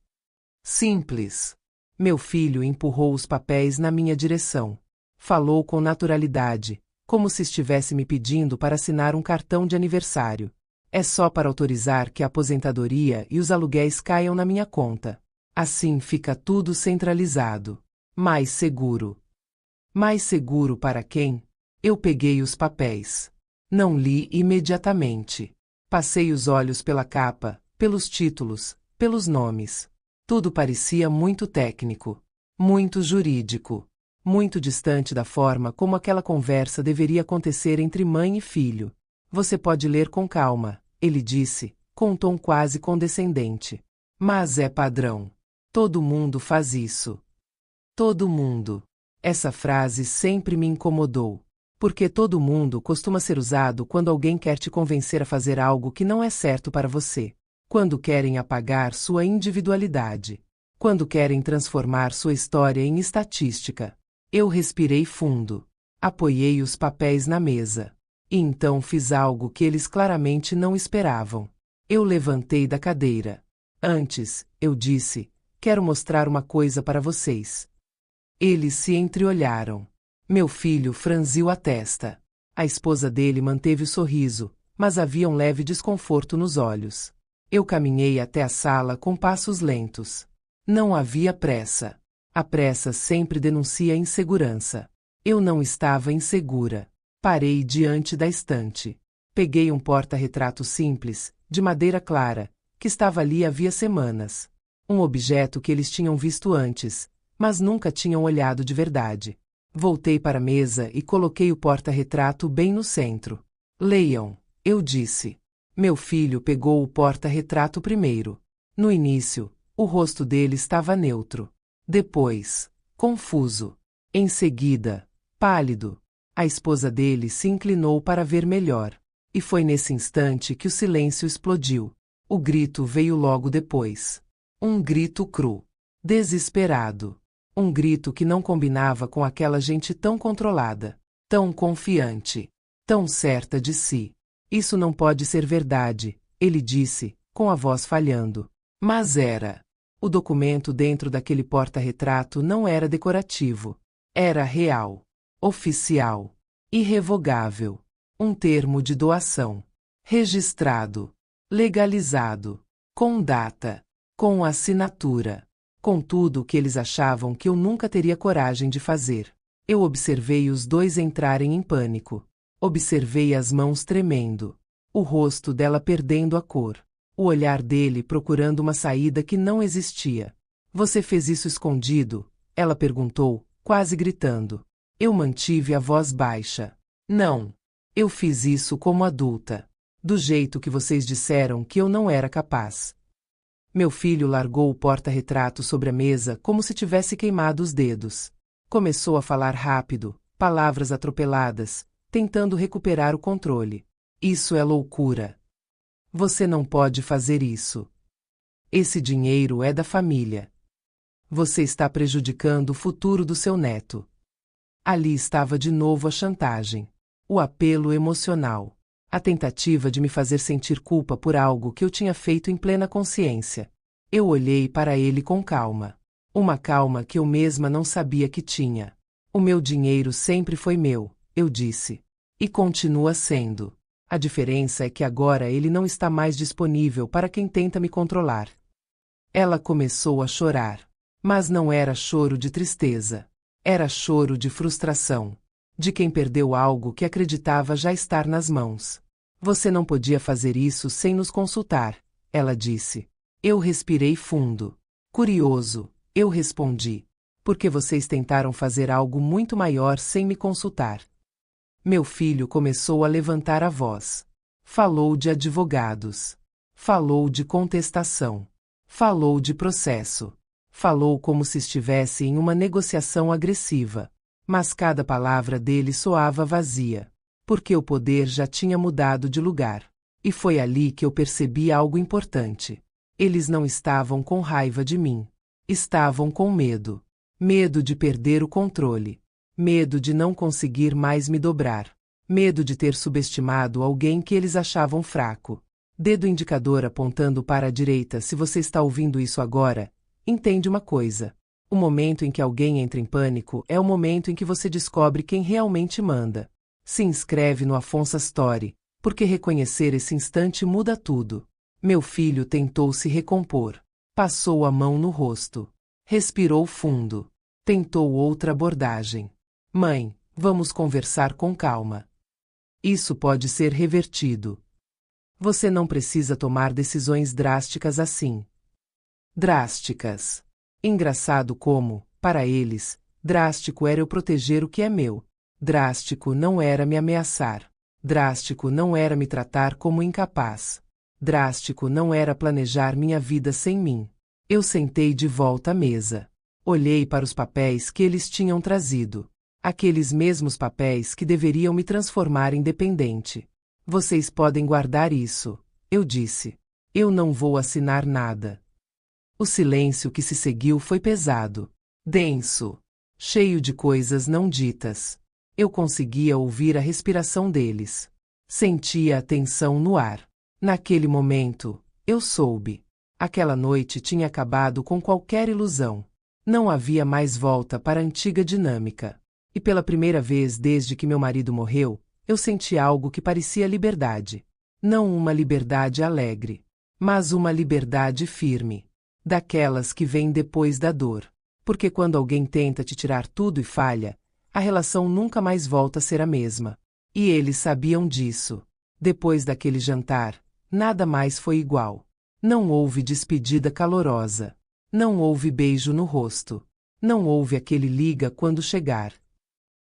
Simples. Meu filho empurrou os papéis na minha direção. Falou com naturalidade, como se estivesse me pedindo para assinar um cartão de aniversário. É só para autorizar que a aposentadoria e os aluguéis caiam na minha conta. Assim fica tudo centralizado. Mais seguro. Mais seguro para quem? Eu peguei os papéis. Não li imediatamente. Passei os olhos pela capa, pelos títulos, pelos nomes. Tudo parecia muito técnico, muito jurídico, muito distante da forma como aquela conversa deveria acontecer entre mãe e filho. Você pode ler com calma, ele disse, com um tom quase condescendente. Mas é padrão. Todo mundo faz isso. Todo mundo. Essa frase sempre me incomodou. Porque todo mundo costuma ser usado quando alguém quer te convencer a fazer algo que não é certo para você. Quando querem apagar sua individualidade. Quando querem transformar sua história em estatística. Eu respirei fundo. Apoiei os papéis na mesa. E então fiz algo que eles claramente não esperavam. Eu levantei da cadeira. Antes, eu disse, quero mostrar uma coisa para vocês. Eles se entreolharam. Meu filho franziu a testa. A esposa dele manteve o sorriso, mas havia um leve desconforto nos olhos. Eu caminhei até a sala com passos lentos. Não havia pressa. A pressa sempre denuncia insegurança. Eu não estava insegura. Parei diante da estante. Peguei um porta-retrato simples, de madeira clara, que estava ali havia semanas. Um objeto que eles tinham visto antes, mas nunca tinham olhado de verdade. Voltei para a mesa e coloquei o porta-retrato bem no centro. Leiam, eu disse. Meu filho pegou o porta-retrato primeiro. No início, o rosto dele estava neutro. Depois, confuso. Em seguida, pálido. A esposa dele se inclinou para ver melhor. E foi nesse instante que o silêncio explodiu. O grito veio logo depois. Um grito cru. Desesperado. Um grito que não combinava com aquela gente tão controlada, tão confiante, tão certa de si. Isso não pode ser verdade, ele disse, com a voz falhando. Mas era. O documento dentro daquele porta-retrato não era decorativo. Era real. Oficial. Irrevogável. Um termo de doação. Registrado. Legalizado. Com data. Com assinatura. Com tudo o que eles achavam que eu nunca teria coragem de fazer. Eu observei os dois entrarem em pânico. Observei as mãos tremendo. O rosto dela perdendo a cor. O olhar dele procurando uma saída que não existia. Você fez isso escondido? Ela perguntou, quase gritando. Eu mantive a voz baixa. Não. Eu fiz isso como adulta. Do jeito que vocês disseram que eu não era capaz. Meu filho largou o porta-retrato sobre a mesa como se tivesse queimado os dedos. Começou a falar rápido, palavras atropeladas, tentando recuperar o controle. Isso é loucura. Você não pode fazer isso. Esse dinheiro é da família. Você está prejudicando o futuro do seu neto. Ali estava de novo a chantagem. O apelo emocional. A tentativa de me fazer sentir culpa por algo que eu tinha feito em plena consciência. Eu olhei para ele com calma. Uma calma que eu mesma não sabia que tinha. O meu dinheiro sempre foi meu, eu disse. E continua sendo. A diferença é que agora ele não está mais disponível para quem tenta me controlar. Ela começou a chorar. Mas não era choro de tristeza. Era choro de frustração. De quem perdeu algo que acreditava já estar nas mãos. Você não podia fazer isso sem nos consultar, ela disse. Eu respirei fundo. Curioso, eu respondi. Porque vocês tentaram fazer algo muito maior sem me consultar. Meu filho começou a levantar a voz. Falou de advogados. Falou de contestação. Falou de processo. Falou como se estivesse em uma negociação agressiva. Mas cada palavra dele soava vazia. Porque o poder já tinha mudado de lugar. E foi ali que eu percebi algo importante. Eles não estavam com raiva de mim. Estavam com medo. Medo de perder o controle. Medo de não conseguir mais me dobrar. Medo de ter subestimado alguém que eles achavam fraco. Dedo indicador apontando para a direita. Se você está ouvindo isso agora, entende uma coisa. O momento em que alguém entra em pânico é o momento em que você descobre quem realmente manda. Se inscreve no Afonso Story, porque reconhecer esse instante muda tudo. Meu filho tentou se recompor. Passou a mão no rosto. Respirou fundo. Tentou outra abordagem. Mãe, vamos conversar com calma. Isso pode ser revertido. Você não precisa tomar decisões drásticas assim. Drásticas. Engraçado como, para eles, drástico era eu proteger o que é meu. Drástico não era me ameaçar. Drástico não era me tratar como incapaz. Drástico não era planejar minha vida sem mim. Eu sentei de volta à mesa. Olhei para os papéis que eles tinham trazido. Aqueles mesmos papéis que deveriam me transformar em dependente. Vocês podem guardar isso, eu disse. Eu não vou assinar nada. O silêncio que se seguiu foi pesado. Denso. Cheio de coisas não ditas. Eu conseguia ouvir a respiração deles. Sentia a tensão no ar. Naquele momento, eu soube. Aquela noite tinha acabado com qualquer ilusão. Não havia mais volta para a antiga dinâmica. E pela primeira vez desde que meu marido morreu, eu senti algo que parecia liberdade. Não uma liberdade alegre, mas uma liberdade firme. Daquelas que vêm depois da dor. Porque quando alguém tenta te tirar tudo e falha, a relação nunca mais volta a ser a mesma. E eles sabiam disso. Depois daquele jantar, nada mais foi igual. Não houve despedida calorosa. Não houve beijo no rosto. Não houve aquele liga quando chegar.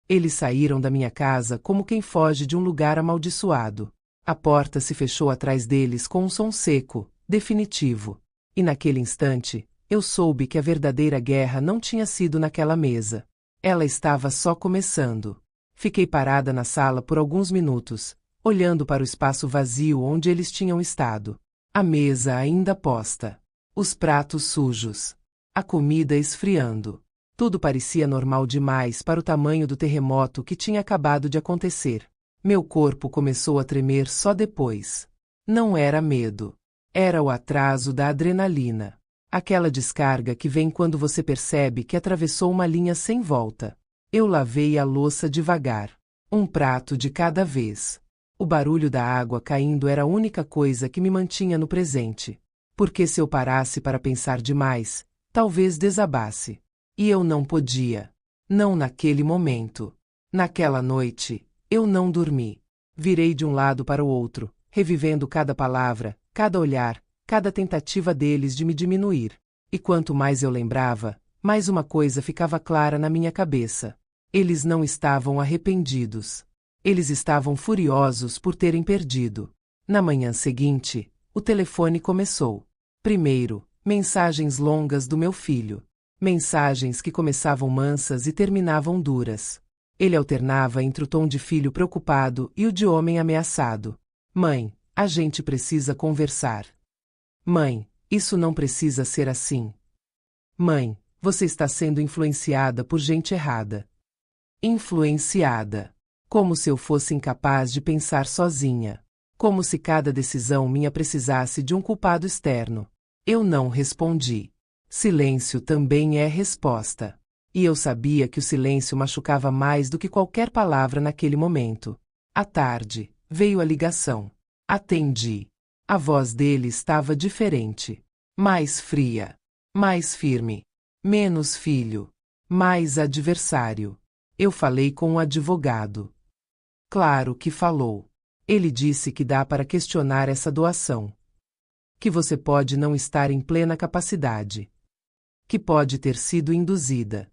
Eles saíram da minha casa como quem foge de um lugar amaldiçoado. A porta se fechou atrás deles com um som seco, definitivo. E naquele instante, eu soube que a verdadeira guerra não tinha sido naquela mesa. Ela estava só começando. Fiquei parada na sala por alguns minutos, olhando para o espaço vazio onde eles tinham estado. A mesa ainda posta. Os pratos sujos. A comida esfriando. Tudo parecia normal demais para o tamanho do terremoto que tinha acabado de acontecer. Meu corpo começou a tremer só depois. Não era medo. Era o atraso da adrenalina. Aquela descarga que vem quando você percebe que atravessou uma linha sem volta. Eu lavei a louça devagar. Um prato de cada vez. O barulho da água caindo era a única coisa que me mantinha no presente. Porque se eu parasse para pensar demais, talvez desabasse. E eu não podia. Não naquele momento. Naquela noite, eu não dormi. Virei de um lado para o outro, revivendo cada palavra, cada olhar, cada tentativa deles de me diminuir. E quanto mais eu lembrava, mais uma coisa ficava clara na minha cabeça. Eles não estavam arrependidos. Eles estavam furiosos por terem perdido. Na manhã seguinte, o telefone começou. Primeiro, mensagens longas do meu filho. Mensagens que começavam mansas e terminavam duras. Ele alternava entre o tom de filho preocupado e o de homem ameaçado. Mãe, a gente precisa conversar. Mãe, isso não precisa ser assim. Mãe, você está sendo influenciada por gente errada. Influenciada. Como se eu fosse incapaz de pensar sozinha. Como se cada decisão minha precisasse de um culpado externo. Eu não respondi. Silêncio também é resposta. E eu sabia que o silêncio machucava mais do que qualquer palavra naquele momento. À tarde, veio a ligação. Atendi. A voz dele estava diferente. Mais fria. Mais firme. Menos filho. Mais adversário. Eu falei com o advogado. Claro que falou. Ele disse que dá para questionar essa doação. Que você pode não estar em plena capacidade. Que pode ter sido induzida.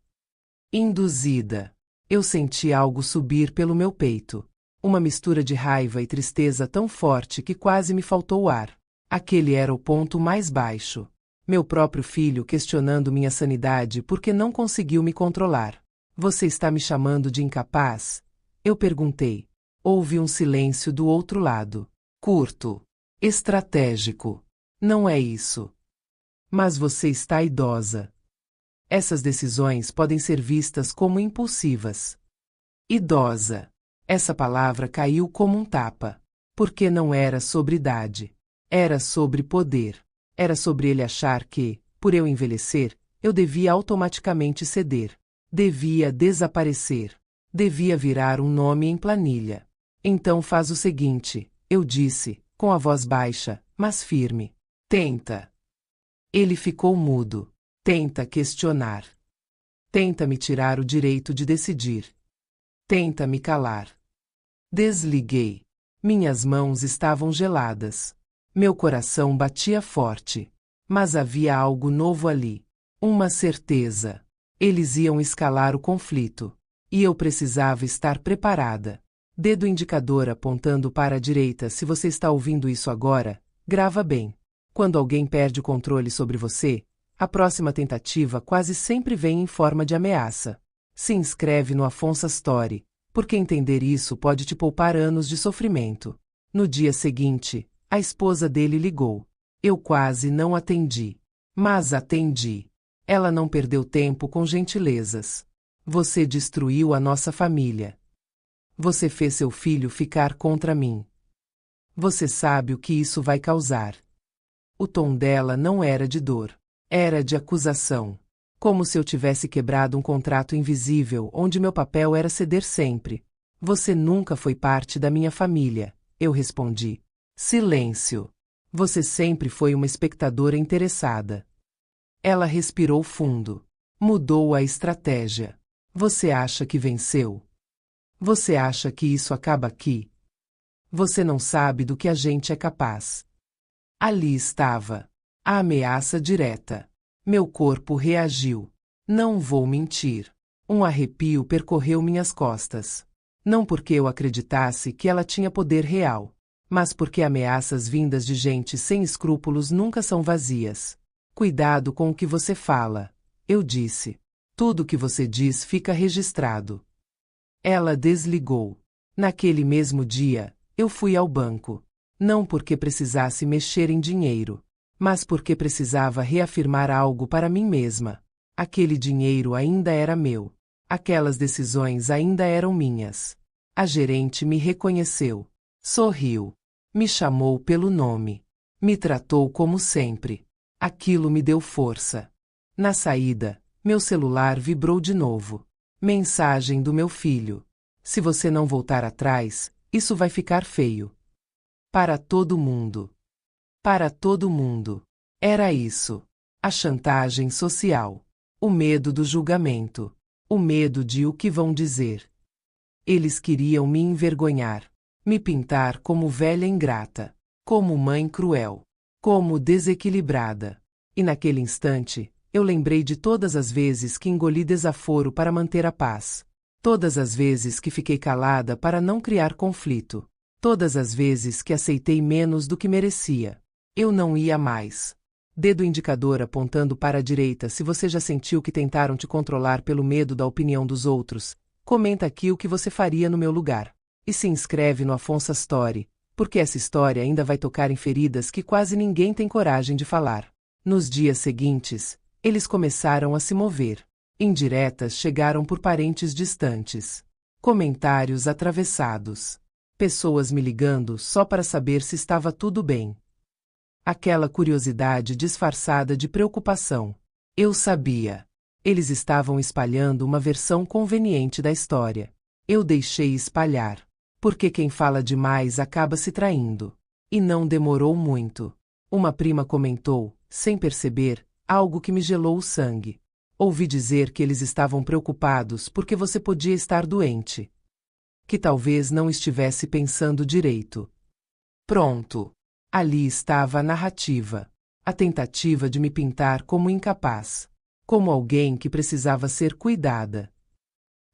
Induzida. Eu senti algo subir pelo meu peito. Uma mistura de raiva e tristeza tão forte que quase me faltou o ar. Aquele era o ponto mais baixo. Meu próprio filho questionando minha sanidade porque não conseguiu me controlar. Você está me chamando de incapaz? Eu perguntei. Houve um silêncio do outro lado. Curto. Estratégico. Não é isso. Mas você está idosa. Essas decisões podem ser vistas como impulsivas. Idosa. Essa palavra caiu como um tapa. Porque não era sobre idade. Era sobre poder. Era sobre ele achar que, por eu envelhecer, eu devia automaticamente ceder. Devia desaparecer. Devia virar um nome em planilha. Então faz o seguinte, eu disse, com a voz baixa, mas firme. Tenta. Ele ficou mudo. Tenta questionar. Tenta me tirar o direito de decidir. Tenta me calar. Desliguei. Minhas mãos estavam geladas. Meu coração batia forte. Mas havia algo novo ali. Uma certeza. Eles iam escalar o conflito. E eu precisava estar preparada. Dedo indicador apontando para a direita. Se você está ouvindo isso agora, grava bem. Quando alguém perde o controle sobre você, a próxima tentativa quase sempre vem em forma de ameaça. Se inscreve no Afonso Story, porque entender isso pode te poupar anos de sofrimento. No dia seguinte, a esposa dele ligou. Eu quase não atendi. Mas atendi. Ela não perdeu tempo com gentilezas. Você destruiu a nossa família. Você fez seu filho ficar contra mim. Você sabe o que isso vai causar. O tom dela não era de dor. Era de acusação. Como se eu tivesse quebrado um contrato invisível onde meu papel era ceder sempre. Você nunca foi parte da minha família, eu respondi. Silêncio. Você sempre foi uma espectadora interessada. Ela respirou fundo. Mudou a estratégia. Você acha que venceu? Você acha que isso acaba aqui? Você não sabe do que a gente é capaz. Ali estava. A ameaça direta. Meu corpo reagiu. Não vou mentir. Um arrepio percorreu minhas costas. Não porque eu acreditasse que ela tinha poder real, mas porque ameaças vindas de gente sem escrúpulos nunca são vazias. Cuidado com o que você fala, eu disse. Tudo o que você diz fica registrado. Ela desligou. Naquele mesmo dia, eu fui ao banco. Não porque precisasse mexer em dinheiro, mas porque precisava reafirmar algo para mim mesma. Aquele dinheiro ainda era meu. Aquelas decisões ainda eram minhas. A gerente me reconheceu. Sorriu. Me chamou pelo nome. Me tratou como sempre. Aquilo me deu força. Na saída, meu celular vibrou de novo. Mensagem do meu filho. Se você não voltar atrás, isso vai ficar feio. Para todo mundo. Para todo mundo. Era isso. A chantagem social. O medo do julgamento. O medo de o que vão dizer. Eles queriam me envergonhar. Me pintar como velha ingrata. Como mãe cruel. Como desequilibrada. E naquele instante, eu lembrei de todas as vezes que engoli desaforo para manter a paz. Todas as vezes que fiquei calada para não criar conflito. Todas as vezes que aceitei menos do que merecia. Eu não ia mais. Dedo indicador apontando para a direita se você já sentiu que tentaram te controlar pelo medo da opinião dos outros. Comenta aqui o que você faria no meu lugar. E se inscreve no Afonso Story, porque essa história ainda vai tocar em feridas que quase ninguém tem coragem de falar. Nos dias seguintes, eles começaram a se mover. Indiretas chegaram por parentes distantes. Comentários atravessados. Pessoas me ligando só para saber se estava tudo bem. Aquela curiosidade disfarçada de preocupação. Eu sabia. Eles estavam espalhando uma versão conveniente da história. Eu deixei espalhar. Porque quem fala demais acaba se traindo. E não demorou muito. Uma prima comentou, sem perceber, algo que me gelou o sangue. Ouvi dizer que eles estavam preocupados porque você podia estar doente. Que talvez não estivesse pensando direito. Pronto. Ali estava a narrativa. A tentativa de me pintar como incapaz. Como alguém que precisava ser cuidada.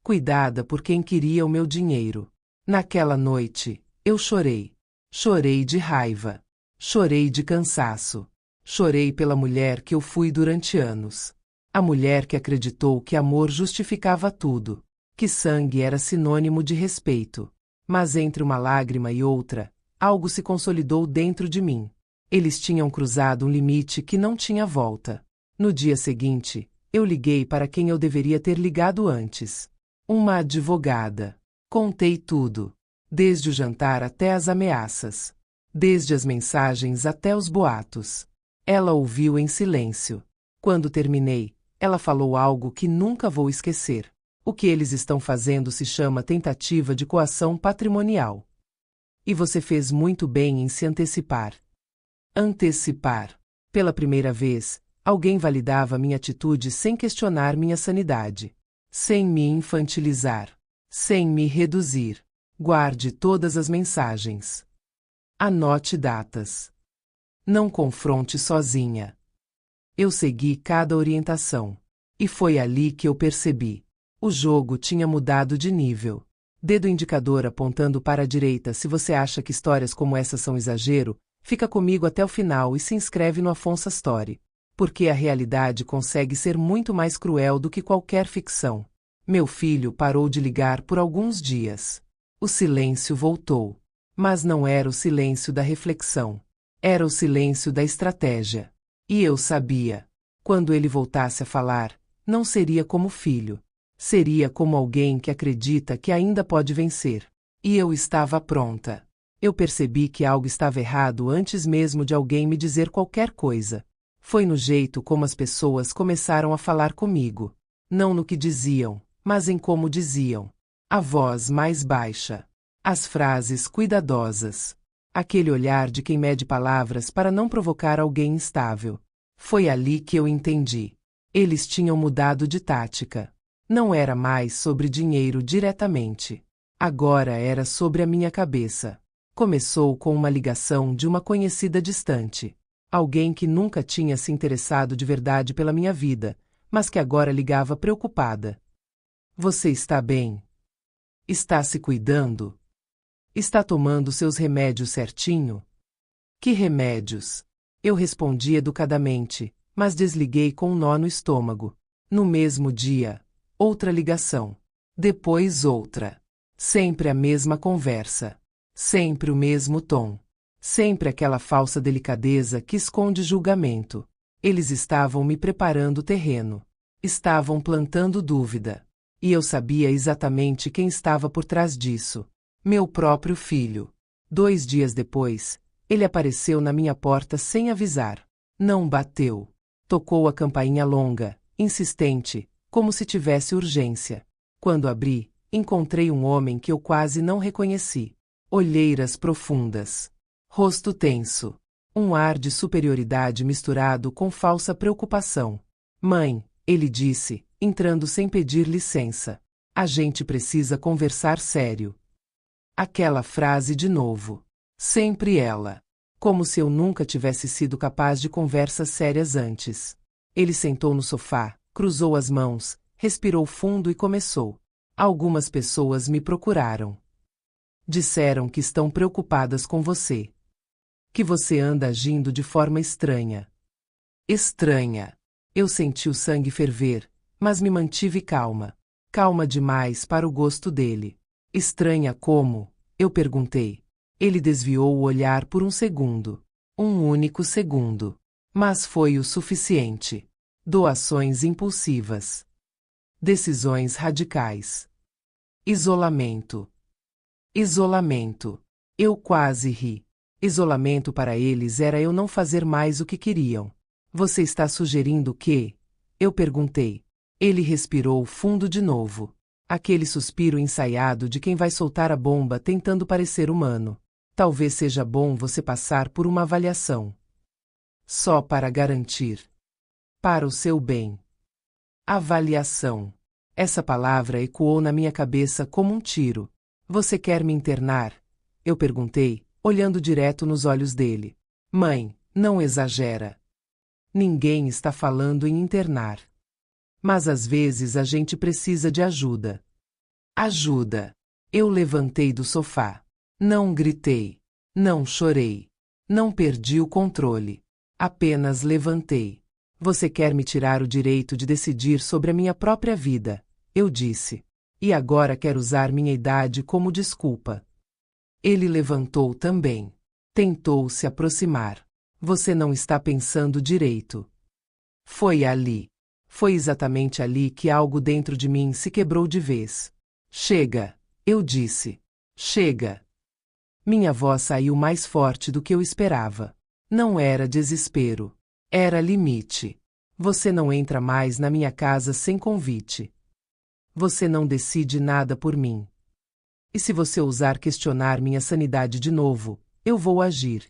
Cuidada por quem queria o meu dinheiro. Naquela noite, eu chorei. Chorei de raiva. Chorei de cansaço. Chorei pela mulher que eu fui durante anos. A mulher que acreditou que amor justificava tudo. Que sangue era sinônimo de respeito. Mas entre uma lágrima e outra, algo se consolidou dentro de mim. Eles tinham cruzado um limite que não tinha volta. No dia seguinte, eu liguei para quem eu deveria ter ligado antes. Uma advogada. Contei tudo. Desde o jantar até as ameaças. Desde as mensagens até os boatos. Ela ouviu em silêncio. Quando terminei, ela falou algo que nunca vou esquecer. O que eles estão fazendo se chama tentativa de coação patrimonial. E você fez muito bem em se antecipar. Antecipar. Pela primeira vez, alguém validava minha atitude sem questionar minha sanidade. Sem me infantilizar. Sem me reduzir. Guarde todas as mensagens. Anote datas. Não confronte sozinha. Eu segui cada orientação. E foi ali que eu percebi. O jogo tinha mudado de nível. Dedo indicador apontando para a direita se você acha que histórias como essa são exagero, fica comigo até o final e se inscreve no Afonso Story. Porque a realidade consegue ser muito mais cruel do que qualquer ficção. Meu filho parou de ligar por alguns dias. O silêncio voltou. Mas não era o silêncio da reflexão. Era o silêncio da estratégia. E eu sabia. Quando ele voltasse a falar, não seria como filho. Seria como alguém que acredita que ainda pode vencer. E eu estava pronta. Eu percebi que algo estava errado antes mesmo de alguém me dizer qualquer coisa. Foi no jeito como as pessoas começaram a falar comigo. Não no que diziam, mas em como diziam. A voz mais baixa. As frases cuidadosas. Aquele olhar de quem mede palavras para não provocar alguém instável. Foi ali que eu entendi. Eles tinham mudado de tática. Não era mais sobre dinheiro diretamente. Agora era sobre a minha cabeça. Começou com uma ligação de uma conhecida distante. Alguém que nunca tinha se interessado de verdade pela minha vida, mas que agora ligava preocupada. Você está bem? Está se cuidando? Está tomando seus remédios certinho? Que remédios? Eu respondi educadamente, mas desliguei com um nó no estômago. No mesmo dia, outra ligação. Depois outra. Sempre a mesma conversa. Sempre o mesmo tom. Sempre aquela falsa delicadeza que esconde julgamento. Eles estavam me preparando o terreno. Estavam plantando dúvida. E eu sabia exatamente quem estava por trás disso. Meu próprio filho. 2 dias depois, ele apareceu na minha porta sem avisar. Não bateu. Tocou a campainha longa, insistente, como se tivesse urgência. Quando abri, encontrei um homem que eu quase não reconheci. Olheiras profundas. Rosto tenso. Um ar de superioridade misturado com falsa preocupação. Mãe, ele disse, entrando sem pedir licença. A gente precisa conversar sério. Aquela frase de novo. Sempre ela. Como se eu nunca tivesse sido capaz de conversas sérias antes. Ele sentou no sofá, cruzou as mãos, respirou fundo e começou. Algumas pessoas me procuraram. Disseram que estão preocupadas com você. Que você anda agindo de forma estranha. Estranha. Eu senti o sangue ferver, mas me mantive calma. Calma demais para o gosto dele. Estranha como? Eu perguntei. Ele desviou o olhar por um segundo. Um único segundo. Mas foi o suficiente. Doações impulsivas. Decisões radicais. Isolamento. Isolamento. Eu quase ri. Isolamento para eles era eu não fazer mais o que queriam. Você está sugerindo que? Eu perguntei. Ele respirou fundo de novo. Aquele suspiro ensaiado de quem vai soltar a bomba tentando parecer humano. Talvez seja bom você passar por uma avaliação. Só para garantir. Para o seu bem. Avaliação. Essa palavra ecoou na minha cabeça como um tiro. Você quer me internar? Eu perguntei, olhando direto nos olhos dele. Mãe, não exagera. Ninguém está falando em internar. Mas às vezes a gente precisa de ajuda. Ajuda. Eu levantei do sofá. Não gritei. Não chorei. Não perdi o controle. Apenas levantei. Você quer me tirar o direito de decidir sobre a minha própria vida, eu disse. E agora quer usar minha idade como desculpa. Ele levantou também. Tentou se aproximar. Você não está pensando direito. Foi ali. Foi exatamente ali que algo dentro de mim se quebrou de vez. Chega, eu disse. Chega. Minha voz saiu mais forte do que eu esperava. Não era desespero. Era limite. Você não entra mais na minha casa sem convite. Você não decide nada por mim. E se você ousar questionar minha sanidade de novo, eu vou agir.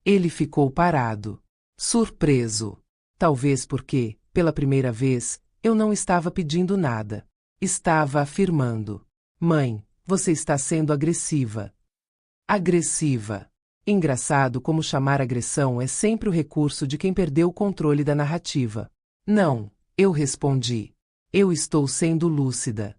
Ele ficou parado. Surpreso. Talvez porque, pela primeira vez, eu não estava pedindo nada. Estava afirmando. Mãe, você está sendo agressiva. Agressiva. Engraçado como chamar agressão é sempre o recurso de quem perdeu o controle da narrativa. Não, eu respondi. Eu estou sendo lúcida.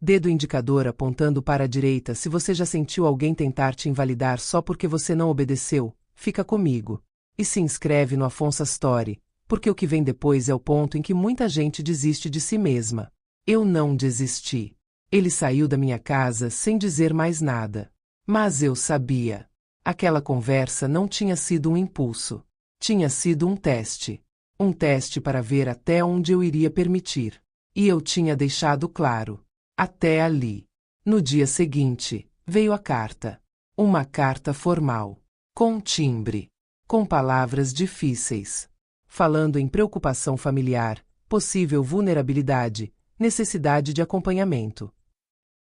Dedo indicador apontando para a direita. Se você já sentiu alguém tentar te invalidar só porque você não obedeceu, fica comigo. E se inscreve no Afonso Story, porque o que vem depois é o ponto em que muita gente desiste de si mesma. Eu não desisti. Ele saiu da minha casa sem dizer mais nada. Mas eu sabia. Aquela conversa não tinha sido um impulso. Tinha sido um teste. Um teste para ver até onde eu iria permitir. E eu tinha deixado claro. Até ali. No dia seguinte, Veio a carta. Uma carta formal. Com timbre. Com palavras difíceis. Falando em preocupação familiar, possível vulnerabilidade, necessidade de acompanhamento.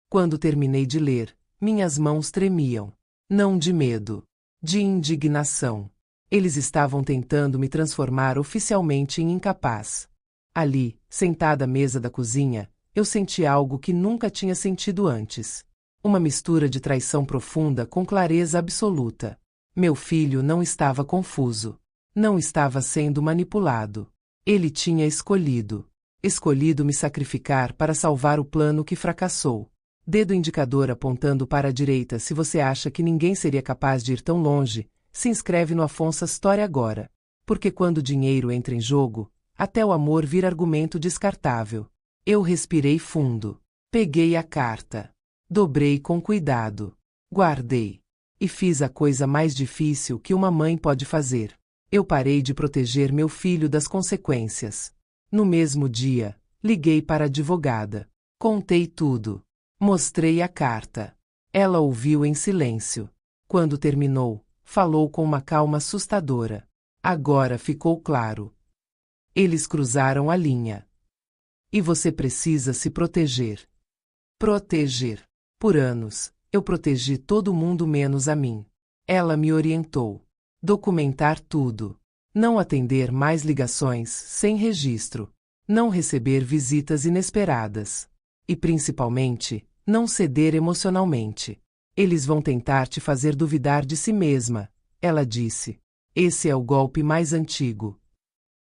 Quando terminei de ler, minhas mãos tremiam. Não de medo. De indignação. Eles estavam tentando me transformar oficialmente em incapaz. Ali, sentada à mesa da cozinha, eu senti algo que nunca tinha sentido antes. Uma mistura de traição profunda com clareza absoluta. Meu filho não estava confuso. Não estava sendo manipulado. Ele tinha escolhido. Escolhido me sacrificar para salvar o plano que fracassou. Dedo indicador apontando para a direita. Se você acha que ninguém seria capaz de ir tão longe, se inscreve no Afonso Story agora. Porque quando o dinheiro entra em jogo, até o amor vira argumento descartável. Eu respirei fundo. Peguei a carta. Dobrei com cuidado. Guardei. E fiz a coisa mais difícil que uma mãe pode fazer. Eu parei de proteger meu filho das consequências. No mesmo dia, liguei para a advogada. Contei tudo. Mostrei a carta. Ela ouviu em silêncio. Quando terminou, falou com uma calma assustadora. Agora ficou claro. Eles cruzaram a linha. E você precisa se proteger. Proteger. Por anos, eu protegi todo mundo menos a mim. Ela me orientou. Documentar tudo. Não atender mais ligações sem registro. Não receber visitas inesperadas. E principalmente, não ceder emocionalmente. Eles vão tentar te fazer duvidar de si mesma, ela disse. Esse é o golpe mais antigo.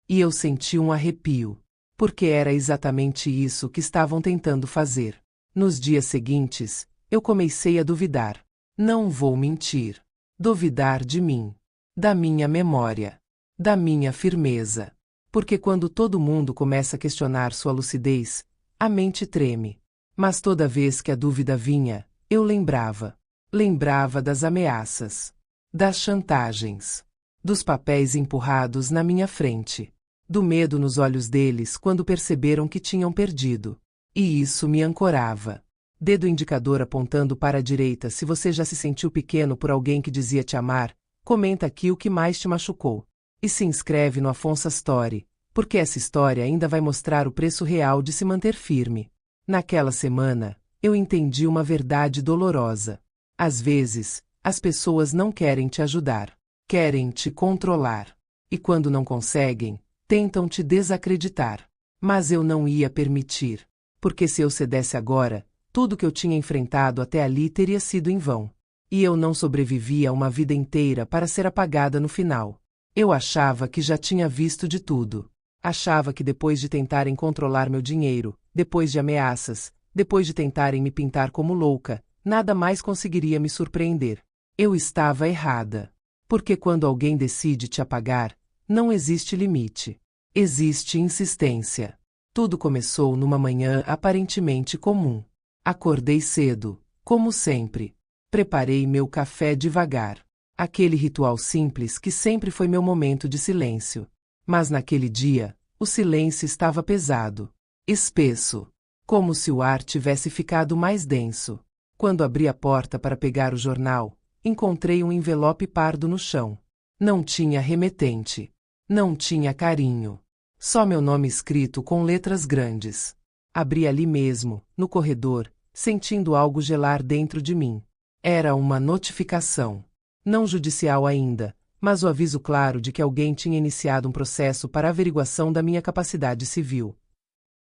E eu senti um arrepio. Porque era exatamente isso que estavam tentando fazer. Nos dias seguintes, eu comecei a duvidar. Não vou mentir. Duvidar de mim. Da minha memória. Da minha firmeza. Porque quando todo mundo começa a questionar sua lucidez, a mente treme. Mas toda vez que a dúvida vinha, eu lembrava. Lembrava das ameaças. Das chantagens. Dos papéis empurrados na minha frente. Do medo nos olhos deles quando perceberam que tinham perdido. E isso me ancorava. Dedo indicador apontando para a direita. Se você já se sentiu pequeno por alguém que dizia te amar, comenta aqui o que mais te machucou. E se inscreve no Afonso Story, porque essa história ainda vai mostrar o preço real de se manter firme. Naquela semana, eu entendi uma verdade dolorosa. Às vezes, as pessoas não querem te ajudar. Querem te controlar. E quando não conseguem, tentam te desacreditar. Mas eu não ia permitir. Porque se eu cedesse agora, tudo que eu tinha enfrentado até ali teria sido em vão. E eu não sobrevivi a uma vida inteira para ser apagada no final. Eu achava que já tinha visto de tudo. Achava que depois de tentarem controlar meu dinheiro, depois de ameaças, depois de tentarem me pintar como louca, nada mais conseguiria me surpreender. Eu estava errada. Porque quando alguém decide te apagar, não existe limite. Existe insistência. Tudo começou numa manhã aparentemente comum. Acordei cedo, como sempre. Preparei meu café devagar. Aquele ritual simples que sempre foi meu momento de silêncio. Mas naquele dia, o silêncio estava pesado. Espesso. Como se o ar tivesse ficado mais denso. Quando abri a porta para pegar o jornal, encontrei um envelope pardo no chão. Não tinha remetente. Não tinha carinho. Só meu nome escrito com letras grandes. Abri ali mesmo, no corredor, sentindo algo gelar dentro de mim. Era uma notificação. Não judicial ainda, mas o aviso claro de que alguém tinha iniciado um processo para averiguação da minha capacidade civil.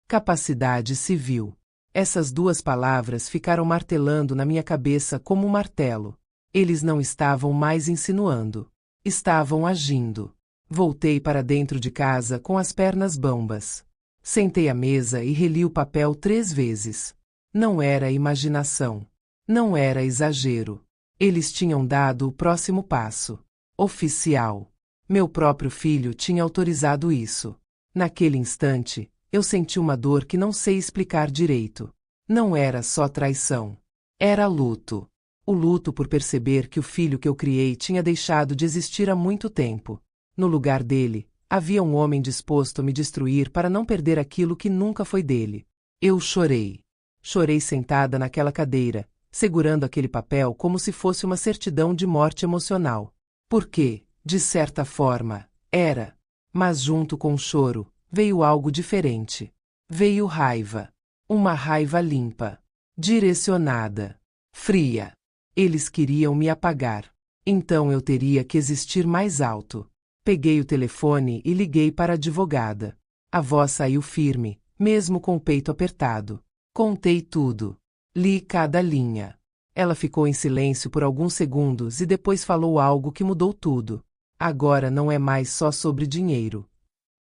Capacidade civil. Essas duas palavras ficaram martelando na minha cabeça como um martelo. Eles não estavam mais insinuando. Estavam agindo. Voltei para dentro de casa com as pernas bambas. Sentei à mesa e reli o papel 3 vezes. Não era imaginação. Não era exagero. Eles tinham dado o próximo passo. Oficial. Meu próprio filho tinha autorizado isso. Naquele instante, eu senti uma dor que não sei explicar direito. Não era só traição. Era luto. O luto por perceber que o filho que eu criei tinha deixado de existir há muito tempo. No lugar dele, havia um homem disposto a me destruir para não perder aquilo que nunca foi dele. Eu chorei. Chorei sentada naquela cadeira, segurando aquele papel como se fosse uma certidão de morte emocional. Porque, de certa forma, era. Mas junto com o choro, veio algo diferente. Veio raiva. Uma raiva limpa. Direcionada. Fria. Eles queriam me apagar. Então eu teria que existir mais alto. Peguei o telefone e liguei para a advogada. A voz saiu firme, mesmo com o peito apertado. Contei tudo. Li cada linha. Ela ficou em silêncio por alguns segundos e depois falou algo que mudou tudo. Agora não é mais só sobre dinheiro.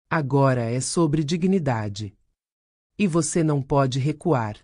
Agora é sobre dignidade. E você não pode recuar.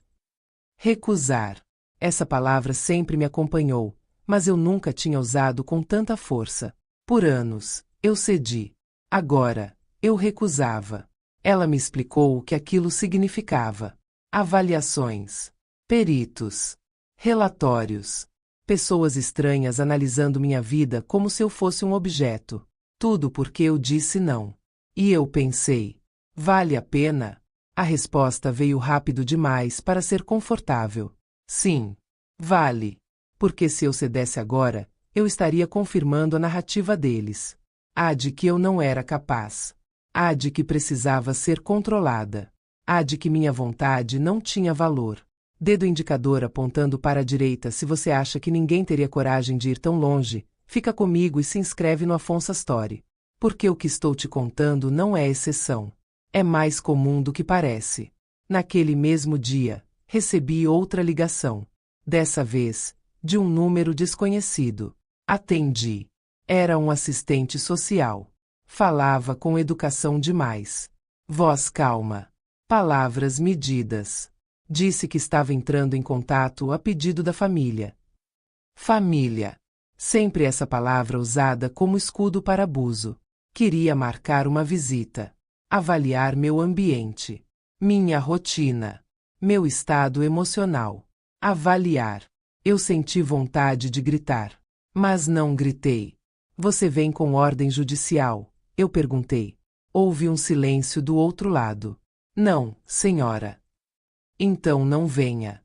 Recusar. Essa palavra sempre me acompanhou, mas eu nunca tinha usado com tanta força. Por anos, eu cedi. Agora, eu recusava. Ela me explicou o que aquilo significava. Avaliações. Peritos. Relatórios. Pessoas estranhas analisando minha vida como se eu fosse um objeto. Tudo porque eu disse não. E eu pensei: vale a pena? A resposta veio rápido demais para ser confortável. Sim. Vale. Porque se eu cedesse agora, eu estaria confirmando a narrativa deles. A de que eu não era capaz. A de que precisava ser controlada. A de que minha vontade não tinha valor. Dedo indicador apontando para a direita. Se você acha que ninguém teria coragem de ir tão longe, fica comigo e se inscreve no Afonso Story. Porque o que estou te contando não é exceção. É mais comum do que parece. Naquele mesmo dia, recebi outra ligação. Dessa vez, de um número desconhecido. Atendi. Era um assistente social. Falava com educação demais. Voz calma. Palavras medidas. Disse que estava entrando em contato a pedido da família. Família. Sempre essa palavra usada como escudo para abuso. Queria marcar uma visita. Avaliar meu ambiente. Minha rotina. Meu estado emocional. Avaliar. Eu senti vontade de gritar. Mas não gritei. Você vem com ordem judicial? Eu perguntei. Houve um silêncio do outro lado. Não, senhora. Então não venha.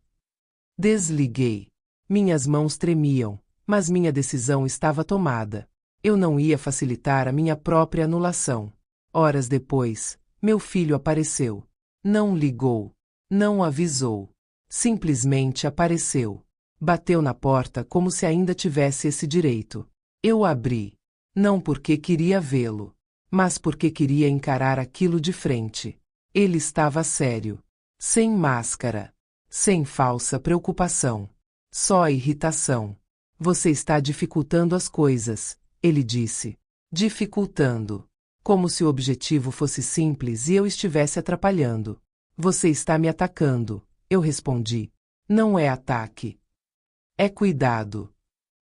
Desliguei. Minhas mãos tremiam, mas minha decisão estava tomada. Eu não ia facilitar a minha própria anulação. Horas depois, meu filho apareceu. Não ligou. Não avisou. Simplesmente apareceu. Bateu na porta como se ainda tivesse esse direito. Eu abri. Não porque queria vê-lo, mas porque queria encarar aquilo de frente. Ele estava sério. Sem máscara. Sem falsa preocupação. Só irritação. Você está dificultando as coisas, ele disse. Dificultando. Como se o objetivo fosse simples e eu estivesse atrapalhando. Você está me atacando, eu respondi. Não é ataque. É cuidado.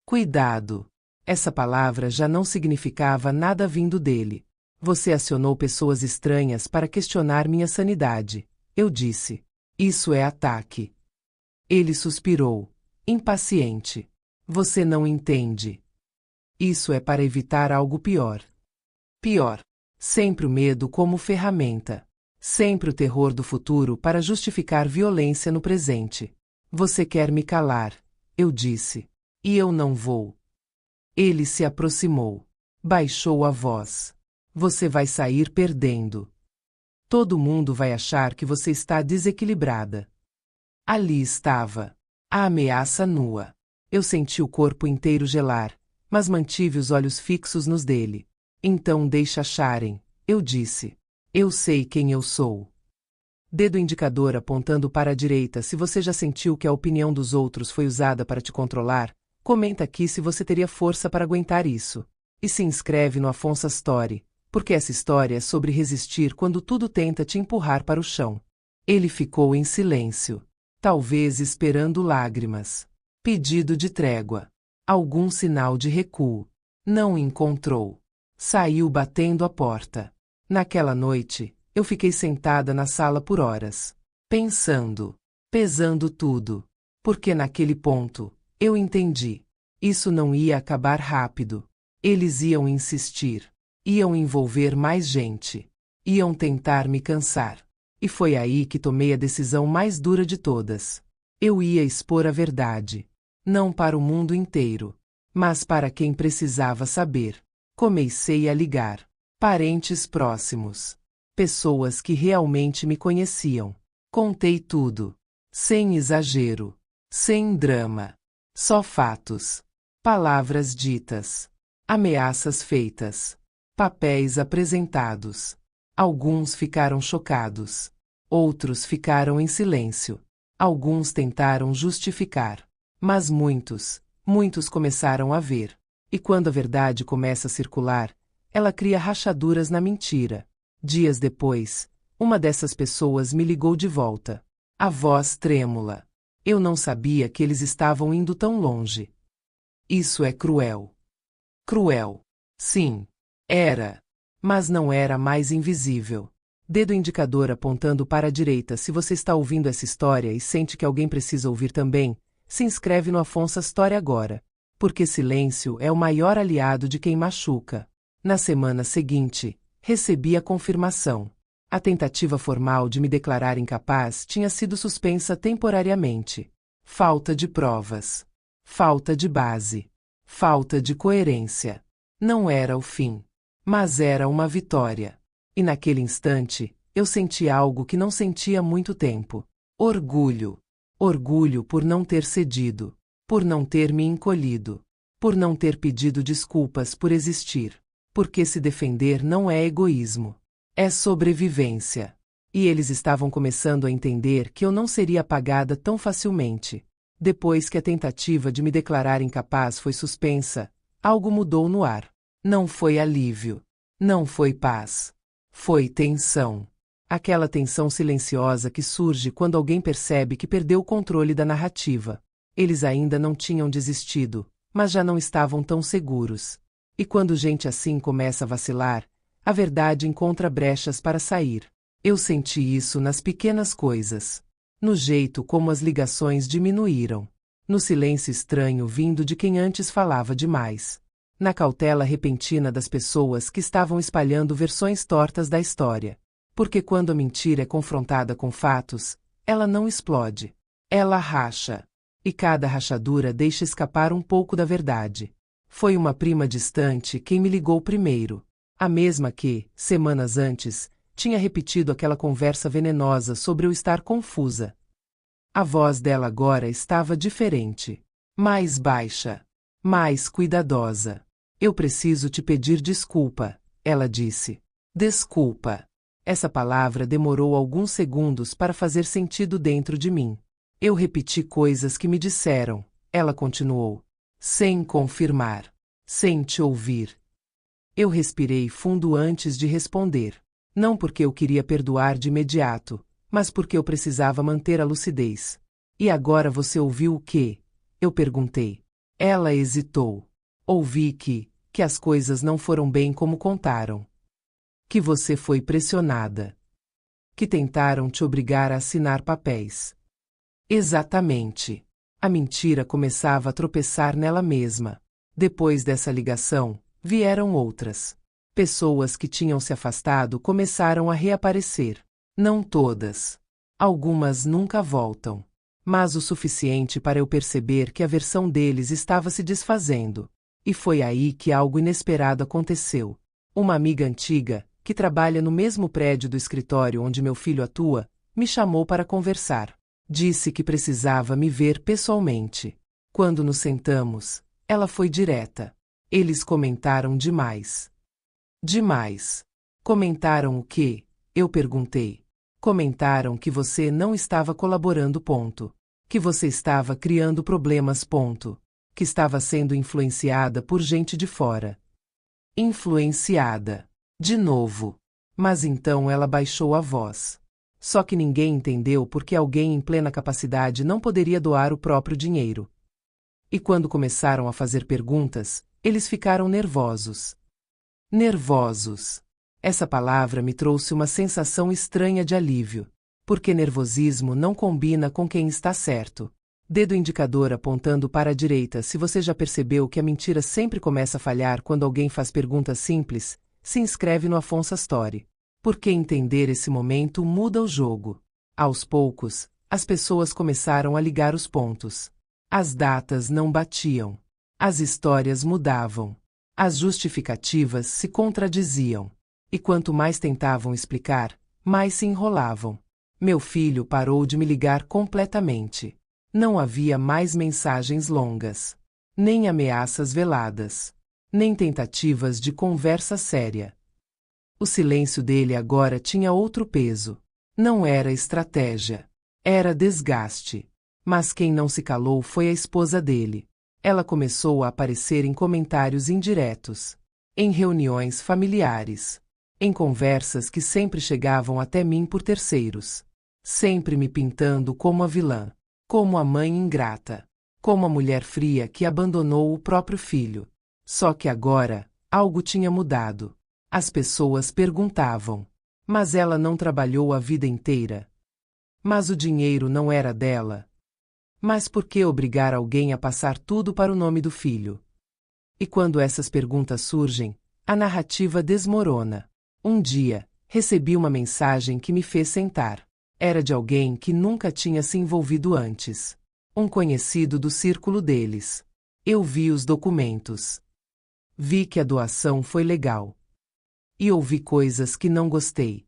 Cuidado. Essa palavra já não significava nada vindo dele. Você acionou pessoas estranhas para questionar minha sanidade. Eu disse. Isso é ataque. Ele suspirou. Impaciente. Você não entende. Isso é para evitar algo pior. Pior. Sempre o medo como ferramenta. Sempre o terror do futuro para justificar violência no presente. Você quer me calar, eu disse. E eu não vou. Ele se aproximou. Baixou a voz. Você vai sair perdendo. Todo mundo vai achar que você está desequilibrada. Ali estava. A ameaça nua. Eu senti o corpo inteiro gelar, mas mantive os olhos fixos nos dele. Então deixa acharem, eu disse. Eu sei quem eu sou. Dedo indicador apontando para a direita. Se você já sentiu que a opinião dos outros foi usada para te controlar, comenta aqui se você teria força para aguentar isso. E se inscreve no Afonso Story, porque essa história é sobre resistir quando tudo tenta te empurrar para o chão. Ele ficou em silêncio, talvez esperando lágrimas. Pedido de trégua. Algum sinal de recuo. Não encontrou. Saiu batendo a porta. Naquela noite, eu fiquei sentada na sala por horas, pensando, pesando tudo. Porque naquele ponto, eu entendi. Isso não ia acabar rápido. Eles iam insistir. Iam envolver mais gente. Iam tentar me cansar. E foi aí que tomei a decisão mais dura de todas. Eu ia expor a verdade. Não para o mundo inteiro, mas para quem precisava saber. Comecei a ligar. Parentes próximos. Pessoas que realmente me conheciam. Contei tudo. Sem exagero. Sem drama. Só fatos. Palavras ditas. Ameaças feitas. Papéis apresentados. Alguns ficaram chocados. Outros ficaram em silêncio. Alguns tentaram justificar. Mas muitos começaram a ver. E quando a verdade começa a circular, ela cria rachaduras na mentira. Dias depois, uma dessas pessoas me ligou de volta. A voz trêmula. Eu não sabia que eles estavam indo tão longe. Isso é cruel. Cruel. Sim. Era. Mas não era mais invisível. Dedo indicador apontando para a direita. Se você está ouvindo essa história e sente que alguém precisa ouvir também, se inscreve no Afonso Story agora. Porque silêncio é o maior aliado de quem machuca. Na semana seguinte, recebi a confirmação. A tentativa formal de me declarar incapaz tinha sido suspensa temporariamente. Falta de provas. Falta de base. Falta de coerência. Não era o fim. Mas era uma vitória. E naquele instante, eu senti algo que não sentia há muito tempo. Orgulho. Orgulho por não ter cedido. Por não ter me encolhido. Por não ter pedido desculpas por existir. Porque se defender não é egoísmo. É sobrevivência. E eles estavam começando a entender que eu não seria apagada tão facilmente. Depois que a tentativa de me declarar incapaz foi suspensa, algo mudou no ar. Não foi alívio. Não foi paz. Foi tensão. Aquela tensão silenciosa que surge quando alguém percebe que perdeu o controle da narrativa. Eles ainda não tinham desistido, mas já não estavam tão seguros. E quando gente assim começa a vacilar, a verdade encontra brechas para sair. Eu senti isso nas pequenas coisas. No jeito como as ligações diminuíram. No silêncio estranho vindo de quem antes falava demais. Na cautela repentina das pessoas que estavam espalhando versões tortas da história. Porque quando a mentira é confrontada com fatos, ela não explode. Ela racha. E cada rachadura deixa escapar um pouco da verdade. Foi uma prima distante quem me ligou primeiro. A mesma que, semanas antes, tinha repetido aquela conversa venenosa sobre eu estar confusa. A voz dela agora estava diferente. Mais baixa. Mais cuidadosa. Eu preciso te pedir desculpa, ela disse. Desculpa. Essa palavra demorou alguns segundos para fazer sentido dentro de mim. Eu repeti coisas que me disseram, ela continuou. Sem confirmar. Sem te ouvir. Eu respirei fundo antes de responder. Não porque eu queria perdoar de imediato, mas porque eu precisava manter a lucidez. E agora você ouviu o quê? Eu perguntei. Ela hesitou. Ouvi que as coisas não foram bem como contaram. Que você foi pressionada. Que tentaram te obrigar a assinar papéis. Exatamente. A mentira começava a tropeçar nela mesma. Depois dessa ligação, vieram outras. Pessoas que tinham se afastado começaram a reaparecer. Não todas. Algumas nunca voltam. Mas o suficiente para eu perceber que a versão deles estava se desfazendo. E foi aí que algo inesperado aconteceu. Uma amiga antiga, que trabalha no mesmo prédio do escritório onde meu filho atua, me chamou para conversar. Disse que precisava me ver pessoalmente. Quando nos sentamos, ela foi direta. Eles comentaram demais. Demais. Comentaram o quê? Eu perguntei. Comentaram que você não estava colaborando, ponto. Que você estava criando problemas, ponto. Que estava sendo influenciada por gente de fora. Influenciada. De novo. Mas então ela baixou a voz. Só que ninguém entendeu por que alguém em plena capacidade não poderia doar o próprio dinheiro. E quando começaram a fazer perguntas, eles ficaram nervosos. Nervosos. Essa palavra me trouxe uma sensação estranha de alívio. Porque nervosismo não combina com quem está certo. Dedo indicador apontando para a direita. Se você já percebeu que a mentira sempre começa a falhar quando alguém faz perguntas simples, se inscreve no Afonso Story. Porque entender esse momento muda o jogo. Aos poucos, As pessoas começaram a ligar os pontos. As datas não batiam. As histórias mudavam. As justificativas se contradiziam. E quanto mais tentavam explicar, mais se enrolavam. Meu filho parou de me ligar completamente. Não havia mais mensagens longas, nem ameaças veladas, nem tentativas de conversa séria. O silêncio dele agora tinha outro peso. Não era estratégia. Era desgaste. Mas quem não se calou foi a esposa dele. Ela começou a aparecer em comentários indiretos, em reuniões familiares, em conversas que sempre chegavam até mim por terceiros, sempre me pintando como a vilã, como a mãe ingrata, como a mulher fria que abandonou o próprio filho. Só que agora, algo tinha mudado. As pessoas perguntavam: mas ela não trabalhou a vida inteira? Mas o dinheiro não era dela? Mas por que obrigar alguém a passar tudo para o nome do filho? E quando essas perguntas surgem, a narrativa desmorona. Um dia, recebi uma mensagem que me fez sentar. Era de alguém que nunca tinha se envolvido antes. Um conhecido do círculo deles. Eu vi os documentos. Vi que a doação foi legal. E ouvi coisas que não gostei.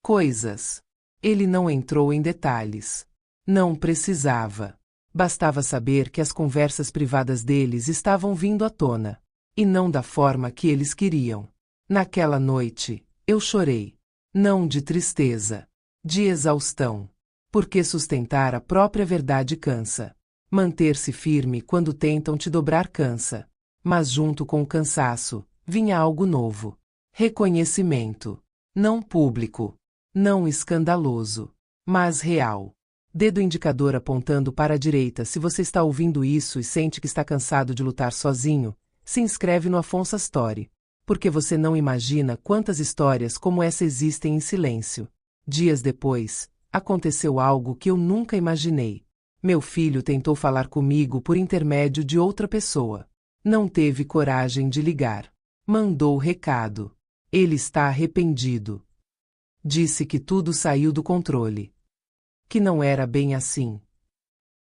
Coisas. Ele não entrou em detalhes. Não precisava. Bastava saber que as conversas privadas deles estavam vindo à tona. E não da forma que eles queriam. Naquela noite, eu chorei. Não de tristeza. De exaustão. Porque sustentar a própria verdade cansa. Manter-se firme quando tentam te dobrar cansa. Mas junto com o cansaço, vinha algo novo. Reconhecimento. Não público. Não escandaloso. Mas real. Dedo indicador apontando para a direita. Se você está ouvindo isso e sente que está cansado de lutar sozinho, se inscreve no Afonso Story. Porque você não imagina quantas histórias como essa existem em silêncio. Dias depois, aconteceu algo que eu nunca imaginei. Meu filho tentou falar comigo por intermédio de outra pessoa. Não teve coragem de ligar. Mandou recado. Ele está arrependido. Disse que tudo saiu do controle. Que não era bem assim.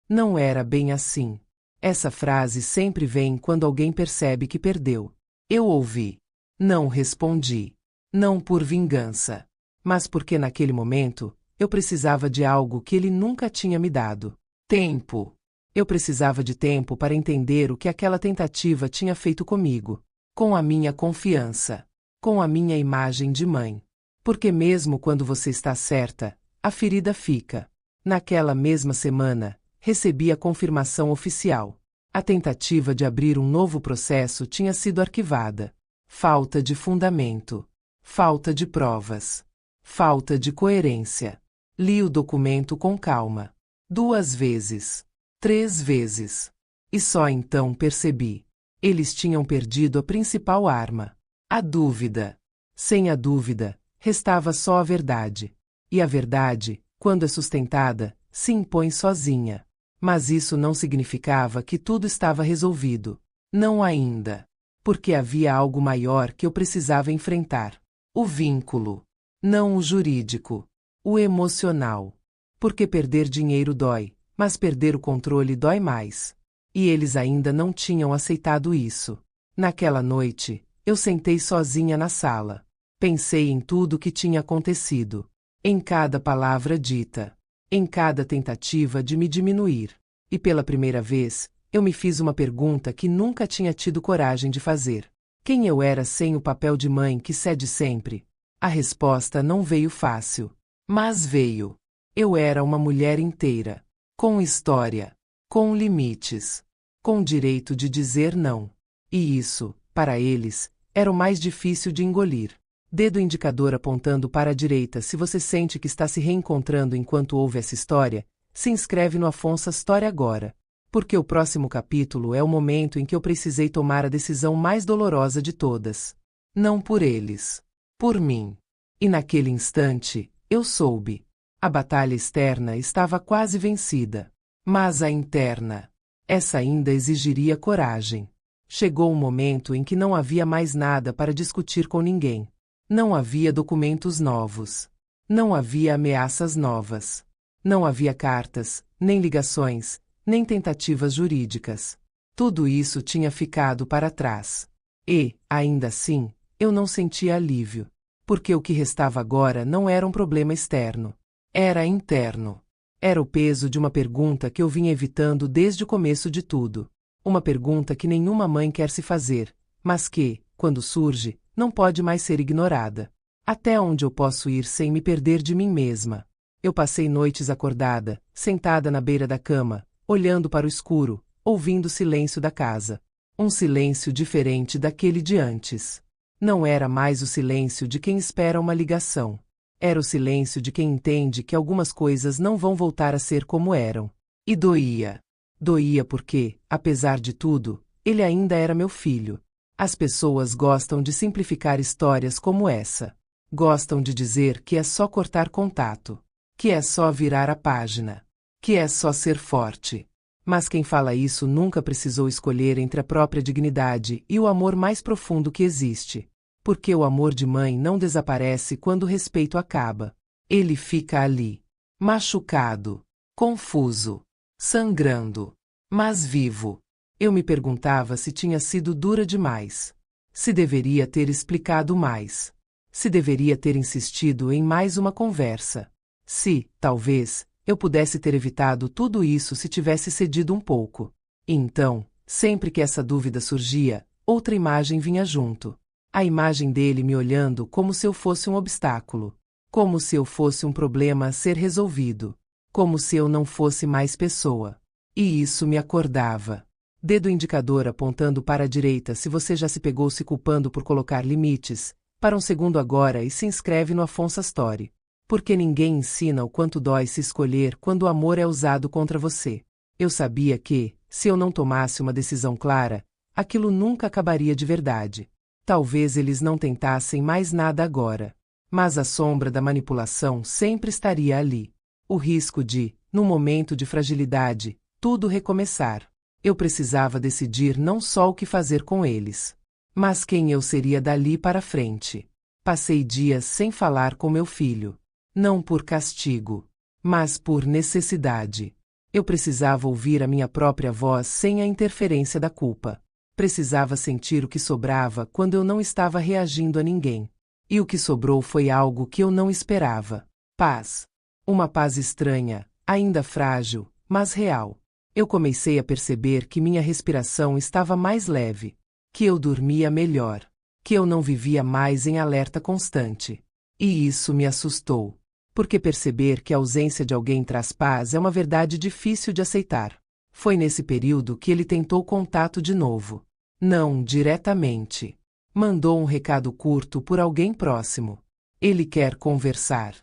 Não era bem assim. Essa frase sempre vem quando alguém percebe que perdeu. Eu ouvi. Não respondi. Não por vingança. Mas porque naquele momento, eu precisava de algo que ele nunca tinha me dado. Tempo. Eu precisava de tempo para entender o que aquela tentativa tinha feito comigo. Com a minha confiança. Com a minha imagem de mãe. Porque mesmo quando você está certa, a ferida fica. Naquela mesma semana, recebi a confirmação oficial. A tentativa de abrir um novo processo tinha sido arquivada. Falta de fundamento. Falta de provas. Falta de coerência. Li o documento com calma. 2 vezes. 3 vezes. E só então percebi. Eles tinham perdido a principal arma. A dúvida. Sem a dúvida, restava só a verdade. E a verdade, quando é sustentada, se impõe sozinha. Mas isso não significava que tudo estava resolvido. Não ainda. Porque havia algo maior que eu precisava enfrentar. O vínculo. Não o jurídico. O emocional. Porque perder dinheiro dói, mas perder o controle dói mais. E eles ainda não tinham aceitado isso. Naquela noite, eu sentei sozinha na sala. Pensei em tudo o que tinha acontecido. Em cada palavra dita. Em cada tentativa de me diminuir. E pela primeira vez, eu me fiz uma pergunta que nunca tinha tido coragem de fazer. Quem eu era sem o papel de mãe que cede sempre? A resposta não veio fácil. Mas veio. Eu era uma mulher inteira. Com história. Com limites. Com direito de dizer não. E isso, para eles, era o mais difícil de engolir. Dedo indicador apontando para a direita. Se você sente que está se reencontrando enquanto ouve essa história, se inscreve no Afonso Story agora. Porque o próximo capítulo é o momento em que eu precisei tomar a decisão mais dolorosa de todas. Não por eles. Por mim. E naquele instante, eu soube. A batalha externa estava quase vencida. Mas a interna. Essa ainda exigiria coragem. Chegou um momento em que não havia mais nada para discutir com ninguém. Não havia documentos novos. Não havia ameaças novas. Não havia cartas, nem ligações, nem tentativas jurídicas. Tudo isso tinha ficado para trás. E, ainda assim, eu não sentia alívio. Porque o que restava agora não era um problema externo. Era interno. Era o peso de uma pergunta que eu vinha evitando desde o começo de tudo. Uma pergunta que nenhuma mãe quer se fazer, mas que, quando surge, não pode mais ser ignorada. Até onde eu posso ir sem me perder de mim mesma? Eu passei noites acordada, sentada na beira da cama, olhando para o escuro, ouvindo o silêncio da casa. Um silêncio diferente daquele de antes. Não era mais o silêncio de quem espera uma ligação. Era o silêncio de quem entende que algumas coisas não vão voltar a ser como eram. E doía. Doía porque, apesar de tudo, ele ainda era meu filho. As pessoas gostam de simplificar histórias como essa. Gostam de dizer que é só cortar contato. Que é só virar a página. Que é só ser forte. Mas quem fala isso nunca precisou escolher entre a própria dignidade e o amor mais profundo que existe. Porque o amor de mãe não desaparece quando o respeito acaba. Ele fica ali. Machucado. Confuso. Sangrando. Mas vivo. Eu me perguntava se tinha sido dura demais. Se deveria ter explicado mais. Se deveria ter insistido em mais uma conversa. Se, talvez, eu pudesse ter evitado tudo isso se tivesse cedido um pouco. E então, sempre que essa dúvida surgia, outra imagem vinha junto. A imagem dele me olhando como se eu fosse um obstáculo. Como se eu fosse um problema a ser resolvido. Como se eu não fosse mais pessoa. E isso me acordava. Dedo indicador apontando para a direita se você já se pegou se culpando por colocar limites. Para um segundo agora e se inscreve no Afonso Story. Porque ninguém ensina o quanto dói se escolher quando o amor é usado contra você. Eu sabia que, se eu não tomasse uma decisão clara, aquilo nunca acabaria de verdade. Talvez eles não tentassem mais nada agora. Mas a sombra da manipulação sempre estaria ali. O risco de, num momento de fragilidade, tudo recomeçar. Eu precisava decidir não só o que fazer com eles, mas quem eu seria dali para frente. Passei dias sem falar com meu filho. Não por castigo, mas por necessidade. Eu precisava ouvir a minha própria voz sem a interferência da culpa. Precisava sentir o que sobrava quando eu não estava reagindo a ninguém. E o que sobrou foi algo que eu não esperava. Paz. Uma paz estranha, ainda frágil, mas real. Eu comecei a perceber que minha respiração estava mais leve. Que eu dormia melhor. Que eu não vivia mais em alerta constante. E isso me assustou. Porque perceber que a ausência de alguém traz paz é uma verdade difícil de aceitar. Foi nesse período que ele tentou contato de novo. Não diretamente. Mandou um recado curto por alguém próximo. Ele quer conversar.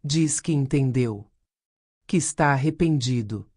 Diz que entendeu. Que está arrependido.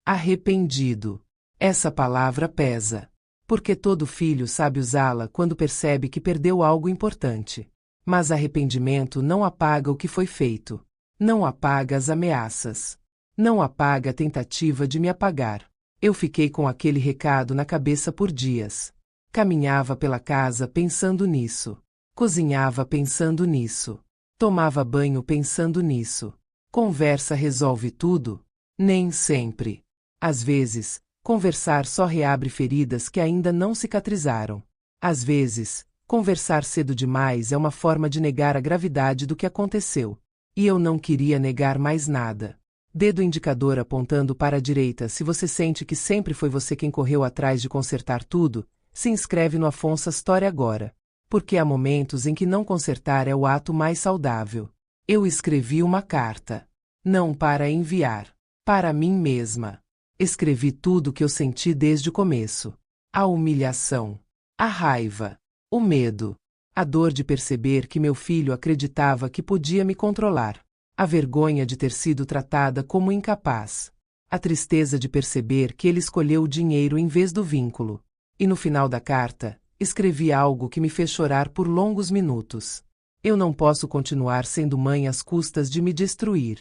Arrependido. Essa palavra pesa. Porque todo filho sabe usá-la quando percebe que perdeu algo importante. Mas arrependimento não apaga o que foi feito. Não apaga as ameaças. Não apaga a tentativa de me apagar. Eu fiquei com aquele recado na cabeça por dias. Caminhava pela casa pensando nisso. Cozinhava pensando nisso. Tomava banho pensando nisso. Conversa resolve tudo? Nem sempre. Às vezes, conversar só reabre feridas que ainda não cicatrizaram. Às vezes, conversar cedo demais é uma forma de negar a gravidade do que aconteceu. E eu não queria negar mais nada. Dedo indicador apontando para a direita se você sente que sempre foi você quem correu atrás de consertar tudo, se inscreve no Afonso Story agora. Porque há momentos em que não consertar é o ato mais saudável. Eu escrevi uma carta. Não para enviar. Para mim mesma. Escrevi tudo o que eu senti desde o começo. A humilhação. A raiva. O medo. A dor de perceber que meu filho acreditava que podia me controlar. A vergonha de ter sido tratada como incapaz. A tristeza de perceber que ele escolheu o dinheiro em vez do vínculo. E no final da carta, escrevi algo que me fez chorar por longos minutos. Eu não posso continuar sendo mãe às custas de me destruir.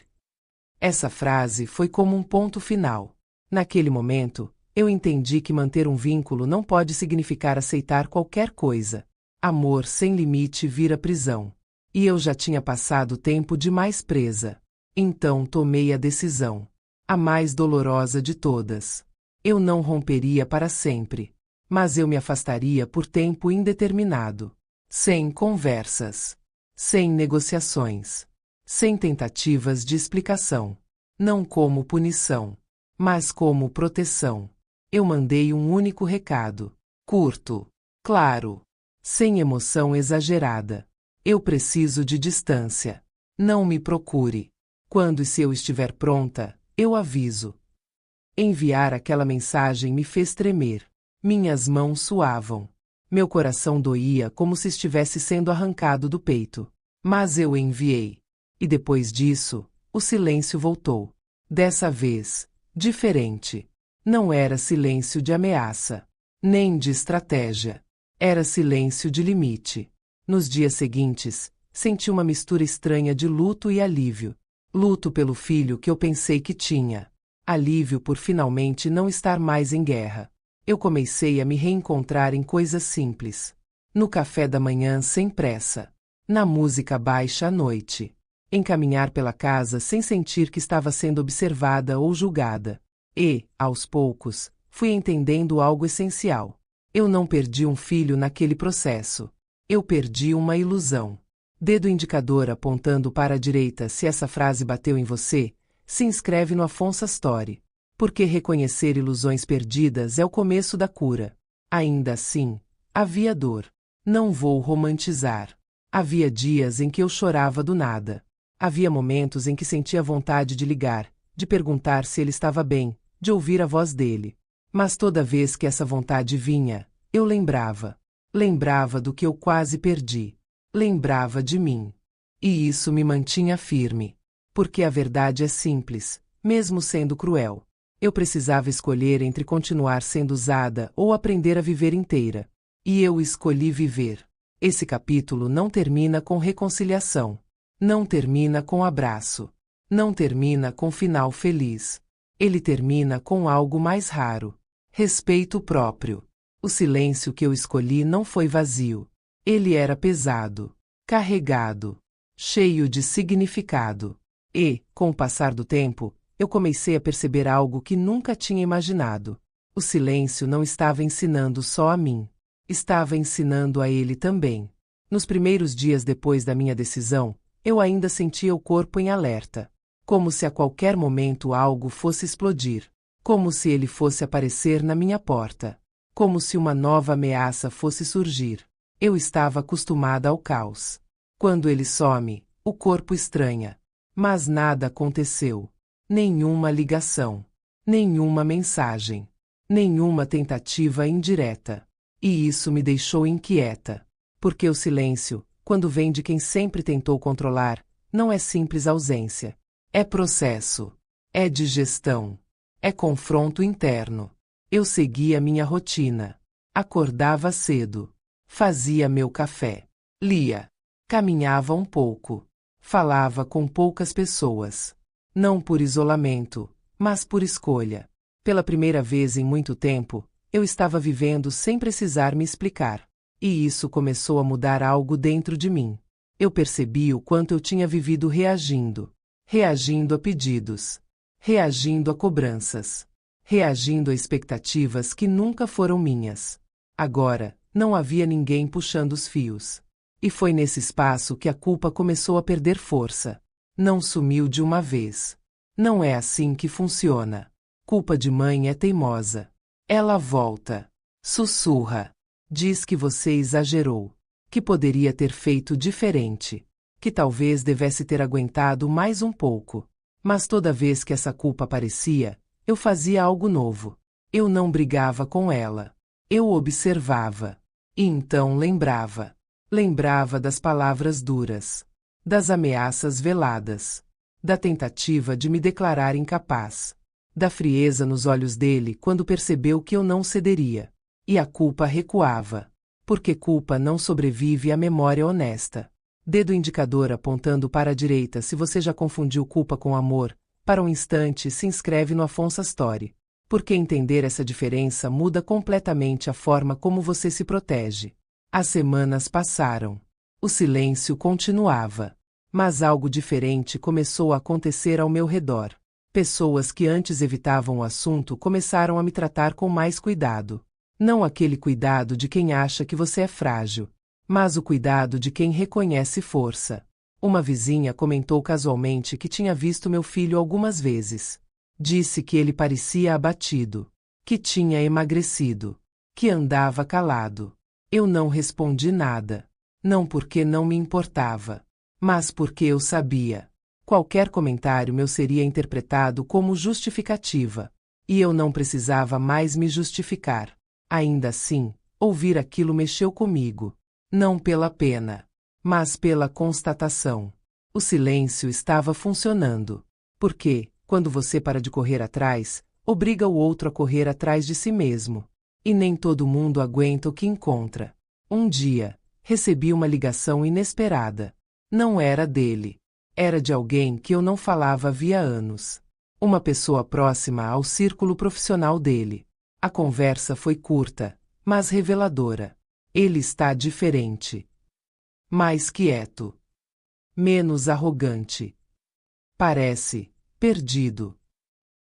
Essa frase foi como um ponto final. Naquele momento, eu entendi que manter um vínculo não pode significar aceitar qualquer coisa. Amor sem limite vira prisão. E eu já tinha passado tempo demais presa. Então tomei a decisão. A mais dolorosa de todas. Eu não romperia para sempre. Mas eu me afastaria por tempo indeterminado. Sem conversas. Sem negociações. Sem tentativas de explicação. Não como punição. Mas como proteção. Eu mandei um único recado. Curto. Claro. Sem emoção exagerada. Eu preciso de distância. Não me procure. Quando e se eu estiver pronta, eu aviso. Enviar aquela mensagem me fez tremer. Minhas mãos suavam. Meu coração doía como se estivesse sendo arrancado do peito. Mas eu enviei. E depois disso, o silêncio voltou. Dessa vez, diferente. Não era silêncio de ameaça, nem de estratégia. Era silêncio de limite. Nos dias seguintes, senti uma mistura estranha de luto e alívio. Luto pelo filho que eu pensei que tinha. Alívio por finalmente não estar mais em guerra. Eu comecei a me reencontrar em coisas simples. No café da manhã sem pressa. Na música baixa à noite. Em caminhar pela casa sem sentir que estava sendo observada ou julgada. E, aos poucos, fui entendendo algo essencial. Eu não perdi um filho naquele processo. Eu perdi uma ilusão. Dedo indicador apontando para a direita. Se essa frase bateu em você, se inscreve no Afonso Story. Porque reconhecer ilusões perdidas é o começo da cura. Ainda assim, havia dor. Não vou romantizar. Havia dias em que eu chorava do nada. Havia momentos em que sentia vontade de ligar, de perguntar se ele estava bem, de ouvir a voz dele. Mas toda vez que essa vontade vinha, eu lembrava. Lembrava do que eu quase perdi. Lembrava de mim. E isso me mantinha firme. Porque a verdade é simples, mesmo sendo cruel. Eu precisava escolher entre continuar sendo usada ou aprender a viver inteira. E eu escolhi viver. Esse capítulo não termina com reconciliação. Não termina com abraço. Não termina com final feliz. Ele termina com algo mais raro. Respeito próprio. O silêncio que eu escolhi não foi vazio. Ele era pesado. Carregado. Cheio de significado. E, com o passar do tempo, eu comecei a perceber algo que nunca tinha imaginado. O silêncio não estava ensinando só a mim. Estava ensinando a ele também. Nos primeiros dias depois da minha decisão, eu ainda sentia o corpo em alerta. Como se a qualquer momento algo fosse explodir. Como se ele fosse aparecer na minha porta. Como se uma nova ameaça fosse surgir. Eu estava acostumada ao caos. Quando ele some, o corpo estranha. Mas nada aconteceu. Nenhuma ligação. Nenhuma mensagem. Nenhuma tentativa indireta. E isso me deixou inquieta. Porque o silêncio, quando vem de quem sempre tentou controlar, não é simples ausência. É processo. É digestão. É confronto interno. Eu seguia minha rotina. Acordava cedo. Fazia meu café. Lia. Caminhava um pouco. Falava com poucas pessoas. Não por isolamento, mas por escolha. Pela primeira vez em muito tempo, eu estava vivendo sem precisar me explicar. E isso começou a mudar algo dentro de mim. Eu percebi o quanto eu tinha vivido reagindo. Reagindo a pedidos. Reagindo a cobranças. Reagindo a expectativas que nunca foram minhas. Agora, não havia ninguém puxando os fios. E foi nesse espaço que a culpa começou a perder força. Não sumiu de uma vez. Não é assim que funciona. Culpa de mãe é teimosa. Ela volta. Sussurra. Diz que você exagerou. Que poderia ter feito diferente. Que talvez devesse ter aguentado mais um pouco. Mas toda vez que essa culpa aparecia, eu fazia algo novo. Eu não brigava com ela. Eu observava. E então lembrava. Lembrava das palavras duras. Das ameaças veladas. Da tentativa de me declarar incapaz. Da frieza nos olhos dele quando percebeu que eu não cederia. E a culpa recuava. Porque culpa não sobrevive à memória honesta. Dedo indicador apontando para a direita se você já confundiu culpa com amor. Para um instante, se inscreve no Afonso Story. Porque entender essa diferença muda completamente a forma como você se protege. As semanas passaram. O silêncio continuava. Mas algo diferente começou a acontecer ao meu redor. Pessoas que antes evitavam o assunto começaram a me tratar com mais cuidado. Não aquele cuidado de quem acha que você é frágil, mas o cuidado de quem reconhece força. Uma vizinha comentou casualmente que tinha visto meu filho algumas vezes. Disse que ele parecia abatido, que tinha emagrecido, que andava calado. Eu não respondi nada. Não porque não me importava, mas porque eu sabia. Qualquer comentário meu seria interpretado como justificativa. E eu não precisava mais me justificar. Ainda assim, ouvir aquilo mexeu comigo. Não pela pena, mas pela constatação. O silêncio estava funcionando. Porque, quando você para de correr atrás, obriga o outro a correr atrás de si mesmo. E nem todo mundo aguenta o que encontra. Um dia, recebi uma ligação inesperada. Não era dele. Era de alguém que eu não falava havia anos. Uma pessoa próxima ao círculo profissional dele. A conversa foi curta, mas reveladora. Ele está diferente. Mais quieto. Menos arrogante. Parece perdido.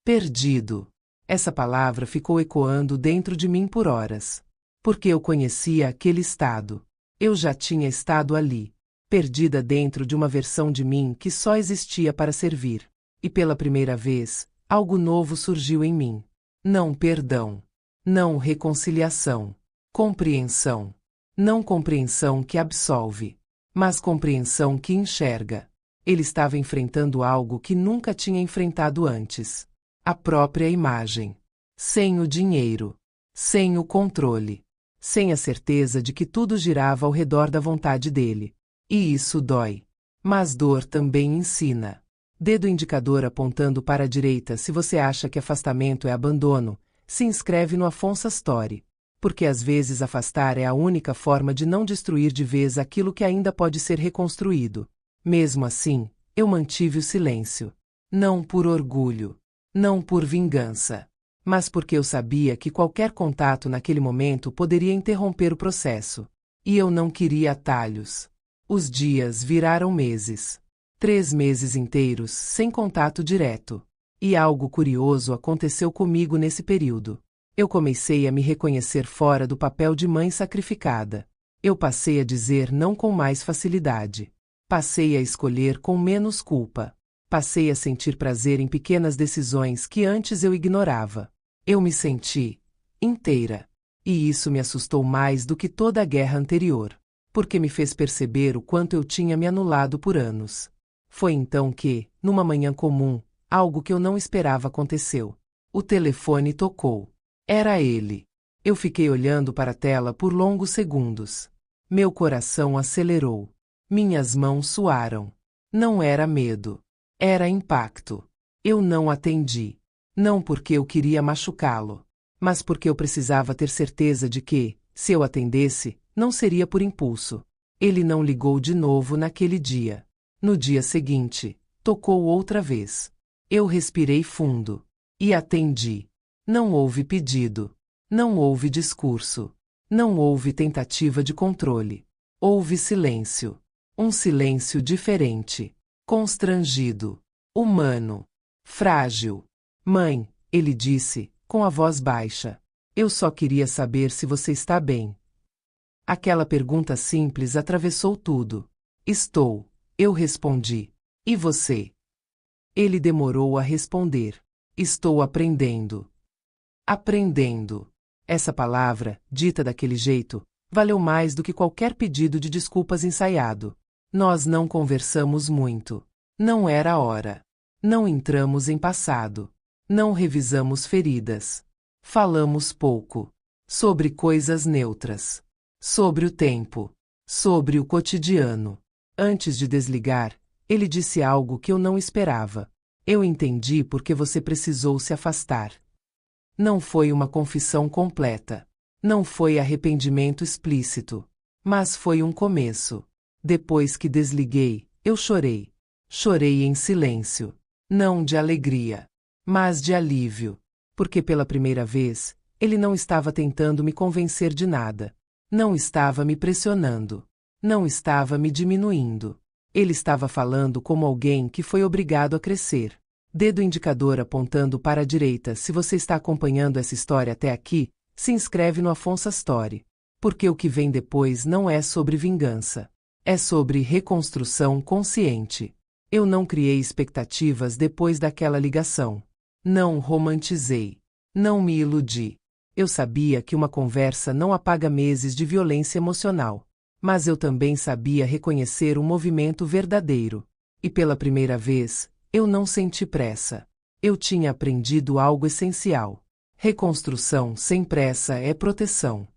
Perdido. Essa palavra ficou ecoando dentro de mim por horas. Porque eu conhecia aquele estado. Eu já tinha estado ali. Perdida dentro de uma versão de mim que só existia para servir. E pela primeira vez, algo novo surgiu em mim. Não perdão. Não reconciliação. Compreensão. Não compreensão que absolve, mas compreensão que enxerga. Ele estava enfrentando algo que nunca tinha enfrentado antes. A própria imagem. Sem o dinheiro. Sem o controle. Sem a certeza de que tudo girava ao redor da vontade dele. E isso dói. Mas dor também ensina. Dedo indicador apontando para a direita se você acha que afastamento é abandono, se inscreve no Afonso Story. Porque às vezes afastar é a única forma de não destruir de vez aquilo que ainda pode ser reconstruído. Mesmo assim, eu mantive o silêncio. Não por orgulho. Não por vingança. Mas porque eu sabia que qualquer contato naquele momento poderia interromper o processo. E eu não queria atalhos. Os dias viraram meses. 3 meses inteiros sem contato direto. E algo curioso aconteceu comigo nesse período. Eu comecei a me reconhecer fora do papel de mãe sacrificada. Eu passei a dizer não com mais facilidade. Passei a escolher com menos culpa. Passei a sentir prazer em pequenas decisões que antes eu ignorava. Eu me senti inteira. E isso me assustou mais do que toda a guerra anterior. Porque me fez perceber o quanto eu tinha me anulado por anos. Foi então que, numa manhã comum, algo que eu não esperava aconteceu. O telefone tocou. Era ele. Eu fiquei olhando para a tela por longos segundos. Meu coração acelerou. Minhas mãos suaram. Não era medo. Era impacto. Eu não atendi. Não porque eu queria machucá-lo, mas porque eu precisava ter certeza de que, se eu atendesse, não seria por impulso. Ele não ligou de novo naquele dia. No dia seguinte, tocou outra vez. Eu respirei fundo. E atendi. Não houve pedido. Não houve discurso. Não houve tentativa de controle. Houve silêncio. Um silêncio diferente. Constrangido. Humano. Frágil. Mãe, ele disse, com a voz baixa. Eu só queria saber se você está bem. Aquela pergunta simples atravessou tudo. Estou. Eu respondi. E você? Ele demorou a responder. Estou aprendendo. Aprendendo. Essa palavra, dita daquele jeito, valeu mais do que qualquer pedido de desculpas ensaiado. Nós não conversamos muito. Não era a hora. Não entramos em passado. Não revisamos feridas. Falamos pouco. Sobre coisas neutras. Sobre o tempo. Sobre o cotidiano. Antes de desligar, ele disse algo que eu não esperava. Eu entendi porque você precisou se afastar. Não foi uma confissão completa. Não foi arrependimento explícito. Mas foi um começo. Depois que desliguei, eu chorei. Chorei em silêncio. Não de alegria, mas de alívio. Porque pela primeira vez, ele não estava tentando me convencer de nada. Não estava me pressionando. Não estava me diminuindo. Ele estava falando como alguém que foi obrigado a crescer. Dedo indicador apontando para a direita. Se você está acompanhando essa história até aqui, se inscreve no Afonso Story. Porque o que vem depois não é sobre vingança. É sobre reconstrução consciente. Eu não criei expectativas depois daquela ligação. Não romantizei. Não me iludi. Eu sabia que uma conversa não apaga meses de violência emocional. Mas eu também sabia reconhecer um movimento verdadeiro. E pela primeira vez, eu não senti pressa. Eu tinha aprendido algo essencial. Reconstrução sem pressa é proteção.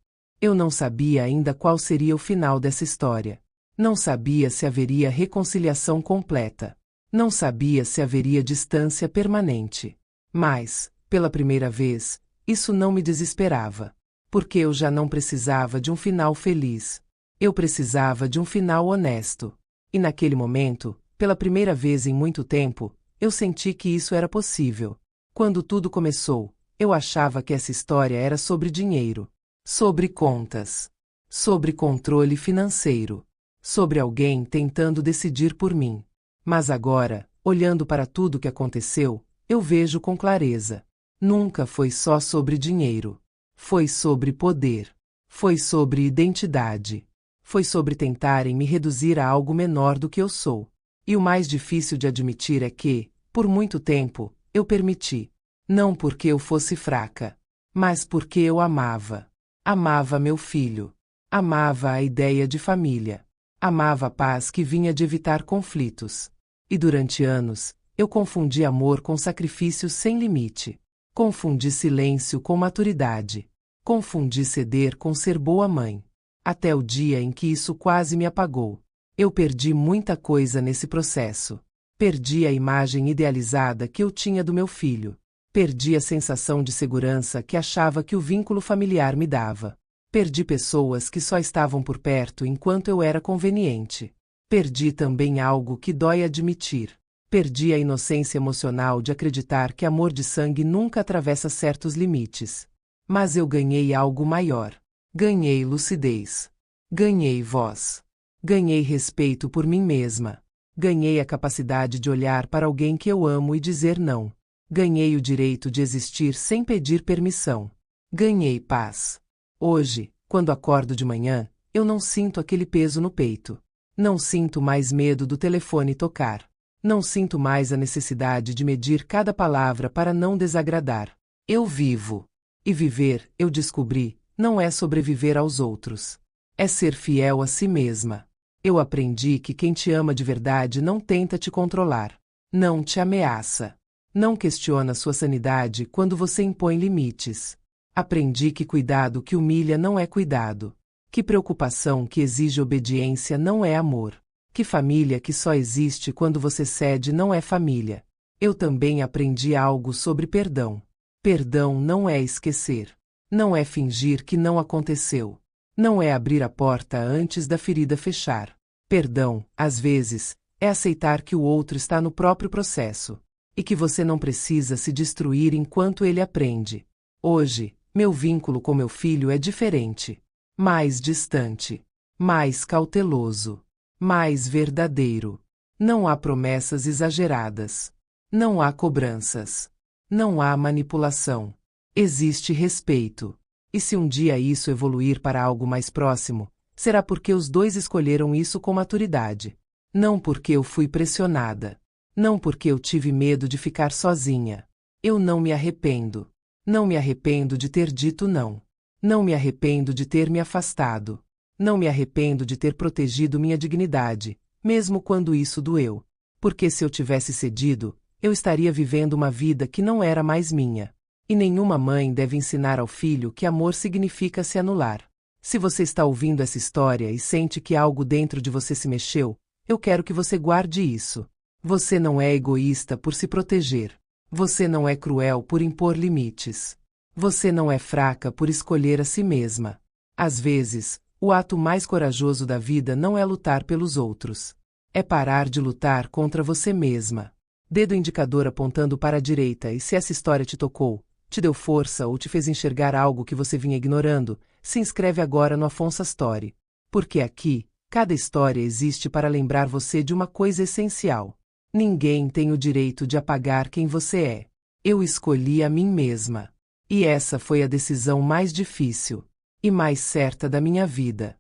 Eu não sabia ainda qual seria o final dessa história. Não sabia se haveria reconciliação completa. Não sabia se haveria distância permanente. Mas, pela primeira vez, isso não me desesperava. Porque eu já não precisava de um final feliz. Eu precisava de um final honesto. E naquele momento, pela primeira vez em muito tempo, eu senti que isso era possível. Quando tudo começou, eu achava que essa história era sobre dinheiro, sobre contas, sobre controle financeiro, sobre alguém tentando decidir por mim. Mas agora, olhando para tudo que aconteceu, eu vejo com clareza. Nunca foi só sobre dinheiro. Foi sobre poder. Foi sobre identidade. Foi sobre tentarem me reduzir a algo menor do que eu sou. E o mais difícil de admitir é que, por muito tempo, eu permiti. Não porque eu fosse fraca, mas porque eu amava. Amava meu filho. Amava a ideia de família. Amava a paz que vinha de evitar conflitos. E durante anos, eu confundi amor com sacrifício sem limite. Confundi silêncio com maturidade. Confundi ceder com ser boa mãe. Até o dia em que isso quase me apagou. Eu perdi muita coisa nesse processo. Perdi a imagem idealizada que eu tinha do meu filho. Perdi a sensação de segurança que achava que o vínculo familiar me dava. Perdi pessoas que só estavam por perto enquanto eu era conveniente. Perdi também algo que dói admitir. Perdi a inocência emocional de acreditar que amor de sangue nunca atravessa certos limites. Mas eu ganhei algo maior. Ganhei lucidez. Ganhei voz. Ganhei respeito por mim mesma. Ganhei a capacidade de olhar para alguém que eu amo e dizer não. Ganhei o direito de existir sem pedir permissão. Ganhei paz. Hoje, quando acordo de manhã, eu não sinto aquele peso no peito. Não sinto mais medo do telefone tocar. Não sinto mais a necessidade de medir cada palavra para não desagradar. Eu vivo. E viver, eu descobri, não é sobreviver aos outros. É ser fiel a si mesma. Eu aprendi que quem te ama de verdade não tenta te controlar. Não te ameaça. Não questiona sua sanidade quando você impõe limites. Aprendi que cuidado que humilha não é cuidado. Que preocupação que exige obediência não é amor. Que família que só existe quando você cede não é família. Eu também aprendi algo sobre perdão. Perdão não é esquecer. Não é fingir que não aconteceu. Não é abrir a porta antes da ferida fechar. Perdão, às vezes, é aceitar que o outro está no próprio processo. E que você não precisa se destruir enquanto ele aprende. Hoje, meu vínculo com meu filho é diferente. Mais distante. Mais cauteloso. Mais verdadeiro. Não há promessas exageradas. Não há cobranças. Não há manipulação. Existe respeito. E se um dia isso evoluir para algo mais próximo, será porque os dois escolheram isso com maturidade. Não porque eu fui pressionada. Não porque eu tive medo de ficar sozinha. Eu não me arrependo. Não me arrependo de ter dito não. Não me arrependo de ter me afastado. Não me arrependo de ter protegido minha dignidade, mesmo quando isso doeu. Porque se eu tivesse cedido, eu estaria vivendo uma vida que não era mais minha. E nenhuma mãe deve ensinar ao filho que amor significa se anular. Se você está ouvindo essa história e sente que algo dentro de você se mexeu, eu quero que você guarde isso. Você não é egoísta por se proteger. Você não é cruel por impor limites. Você não é fraca por escolher a si mesma. Às vezes, o ato mais corajoso da vida não é lutar pelos outros. É parar de lutar contra você mesma. Dedo indicador apontando para a direita. E se essa história te tocou, te deu força ou te fez enxergar algo que você vinha ignorando, se inscreve agora no Afonso Story. Porque aqui, Cada história existe para lembrar você de uma coisa essencial. Ninguém tem o direito de apagar quem você é. Eu escolhi a mim mesma. E essa foi a decisão mais difícil e mais certa da minha vida.